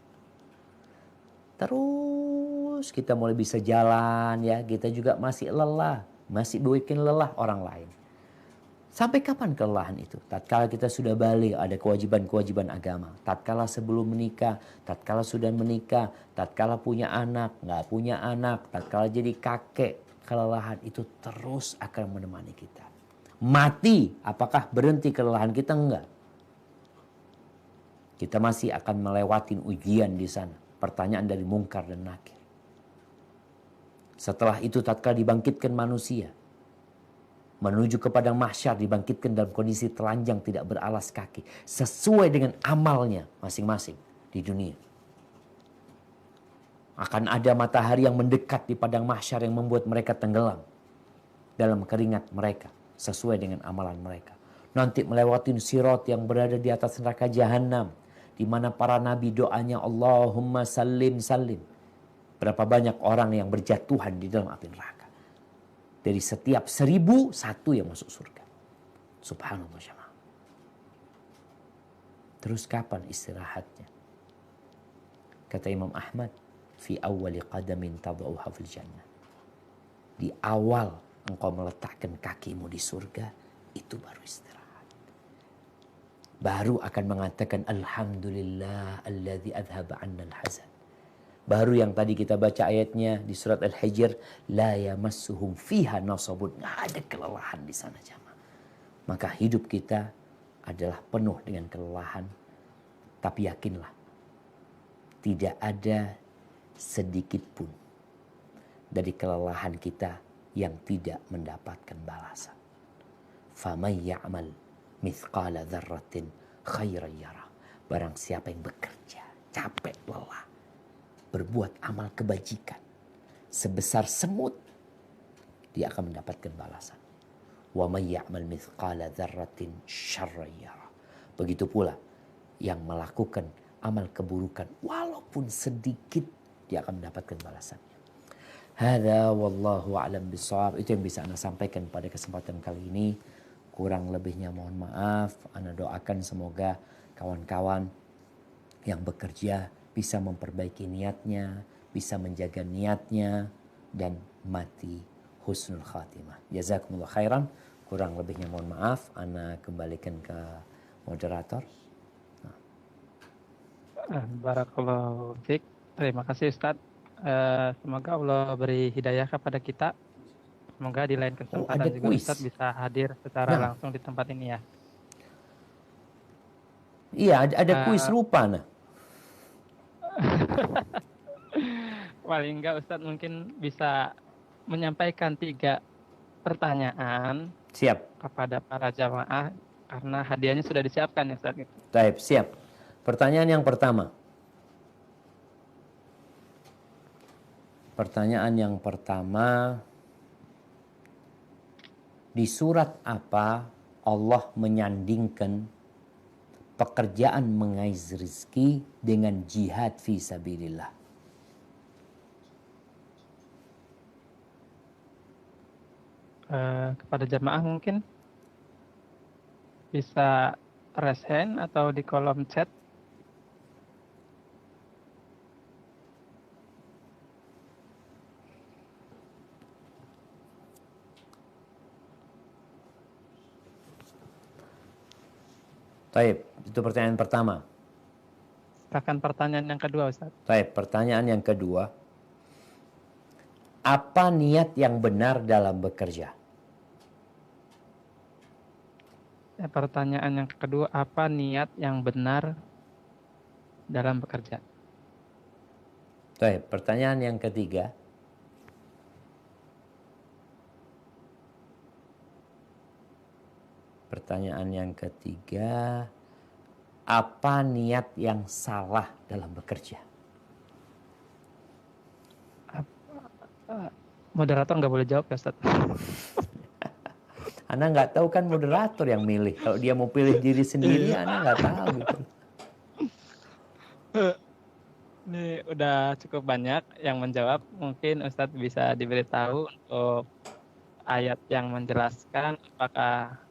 Terus kita mulai bisa jalan ya, kita juga masih lelah, masih bikin lelah orang lain. Sampai kapan kelelahan itu? Tatkala kita sudah balik, ada kewajiban-kewajiban agama. Tatkala sebelum menikah, tatkala sudah menikah, tatkala punya anak, nggak punya anak, tatkala jadi kakek, kelelahan itu terus akan menemani kita. Mati, apakah berhenti kelelahan kita? Enggak. Kita masih akan melewati ujian di sana. Pertanyaan dari Mungkar dan Nakir. Setelah itu tatkala dibangkitkan manusia, menuju ke padang mahsyar, dibangkitkan dalam kondisi telanjang tidak beralas kaki. Sesuai dengan amalnya masing-masing di dunia. Akan ada matahari yang mendekat di padang mahsyar yang membuat mereka tenggelam dalam keringat mereka. Sesuai dengan amalan mereka. Nanti melewati sirat yang berada di atas neraka jahanam. Di mana para nabi doanya Allahumma salim salim. Berapa banyak orang yang berjatuhan di dalam api neraka. Dari setiap 1000, 1 yang masuk surga. Subhanallah jemaah. Terus kapan istirahatnya? Kata Imam Ahmad, fi awwali qadamin tad'uha fil jannah. Di awal engkau meletakkan kakimu di surga, itu baru istirahat. Baru akan mengatakan alhamdulillah alladzi adhaba 'anna al-hazan. Baru yang tadi kita baca ayatnya di surat Al-Hijr, la yamassuhum fiha nasabun. Nggak ada kelelahan di sana jemaah. Maka hidup kita adalah penuh dengan kelelahan. Tapi yakinlah, tidak ada sedikit pun dari kelelahan kita yang tidak mendapatkan balasan. Faman ya'mal mithqala dzarratin khairan yarah. Barang siapa yang bekerja, capek, lelah, berbuat amal kebajikan sebesar semut, dia akan mendapatkan balasan. Wa may ya'mal mithqala dzarratin syarran yarah. Begitu pula yang melakukan amal keburukan walaupun sedikit, dia akan mendapatkan balasannya. Hadza wallahu a'lam bishawab. Itu yang bisa Ana sampaikan pada kesempatan kali ini. Kurang lebihnya mohon maaf. Ana doakan semoga kawan-kawan yang bekerja bisa memperbaiki niatnya, bisa menjaga niatnya, dan mati husnul khatimah. Jazakumullah khairan. Kurang lebihnya mohon maaf. Ana kembalikan ke moderator. Barakallahu fiik. Terima kasih Ustadz. Semoga Allah beri hidayah kepada kita. Semoga di lain kesempatan juga kuis. Ustadz bisa hadir secara langsung di tempat ini ya. Iya, ada kuis rupa nah. Paling enggak Ustadz mungkin bisa menyampaikan 3 pertanyaan kepada para jamaah karena hadiahnya sudah disiapkan ya Ustadz. Baik, siap. Pertanyaan yang pertama. Di surat apa Allah menyandingkan pekerjaan mengais rezeki dengan jihad fi sabilillah? Kepada jamaah mungkin bisa raise hand atau di kolom chat. Baik, itu pertanyaan pertama. Silakan pertanyaan yang kedua, Ustaz. Baik, pertanyaan yang kedua. Apa niat yang benar dalam bekerja? Pertanyaan yang kedua, apa niat yang benar dalam bekerja? Baik, pertanyaan yang ketiga. Apa niat yang salah dalam bekerja? Moderator nggak boleh jawab ya, Ustaz. Ana nggak tahu kan moderator yang milih. Kalau dia mau pilih diri sendiri, Ana nggak tahu gitu. Ini udah cukup banyak yang menjawab. Mungkin Ustadz bisa diberitahu untuk ayat yang menjelaskan apakah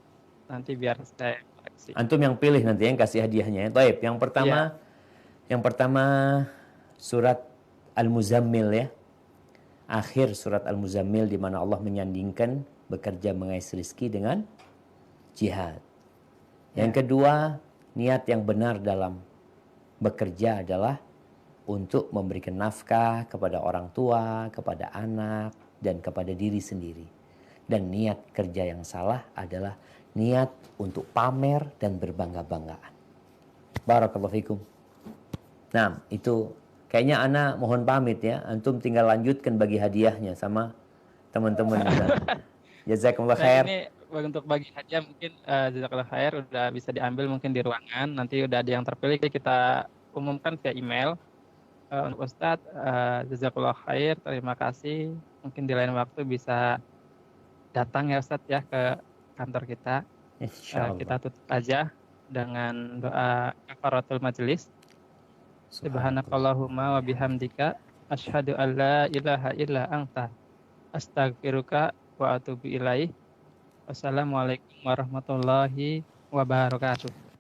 nanti biar saya koreksi. Antum yang pilih nanti yang kasih hadiahnya ya. Taib. Yang pertama surat Al-Muzammil ya. Akhir surat Al-Muzammil di mana Allah menyandingkan bekerja mengais rezeki dengan jihad. Yang kedua, niat yang benar dalam bekerja adalah untuk memberikan nafkah kepada orang tua, kepada anak, dan kepada diri sendiri. Dan niat kerja yang salah adalah niat untuk pamer dan berbangga-banggaan. Barakallahu fikum. Nah, itu kayaknya ana mohon pamit ya. Antum tinggal lanjutkan bagi hadiahnya sama teman-teman kita. Jazakumullah khair. Ini untuk bagi hadiah mungkin jazakallah khair udah bisa diambil mungkin di ruangan. Nanti udah ada yang terpilih kita umumkan via email. Untuk Ustadz, jazakallah khair, terima kasih. Mungkin di lain waktu bisa datang ya Ustadz ya ke kantor kita. Insyaallah. Kita tutup aja dengan doa kafaratul majelis. Subhanakallahumma wa bihamdika asyhadu an la ilaha illa anta astaghfiruka wa atubu ilaih. Wassalamualaikum warahmatullahi wabarakatuh.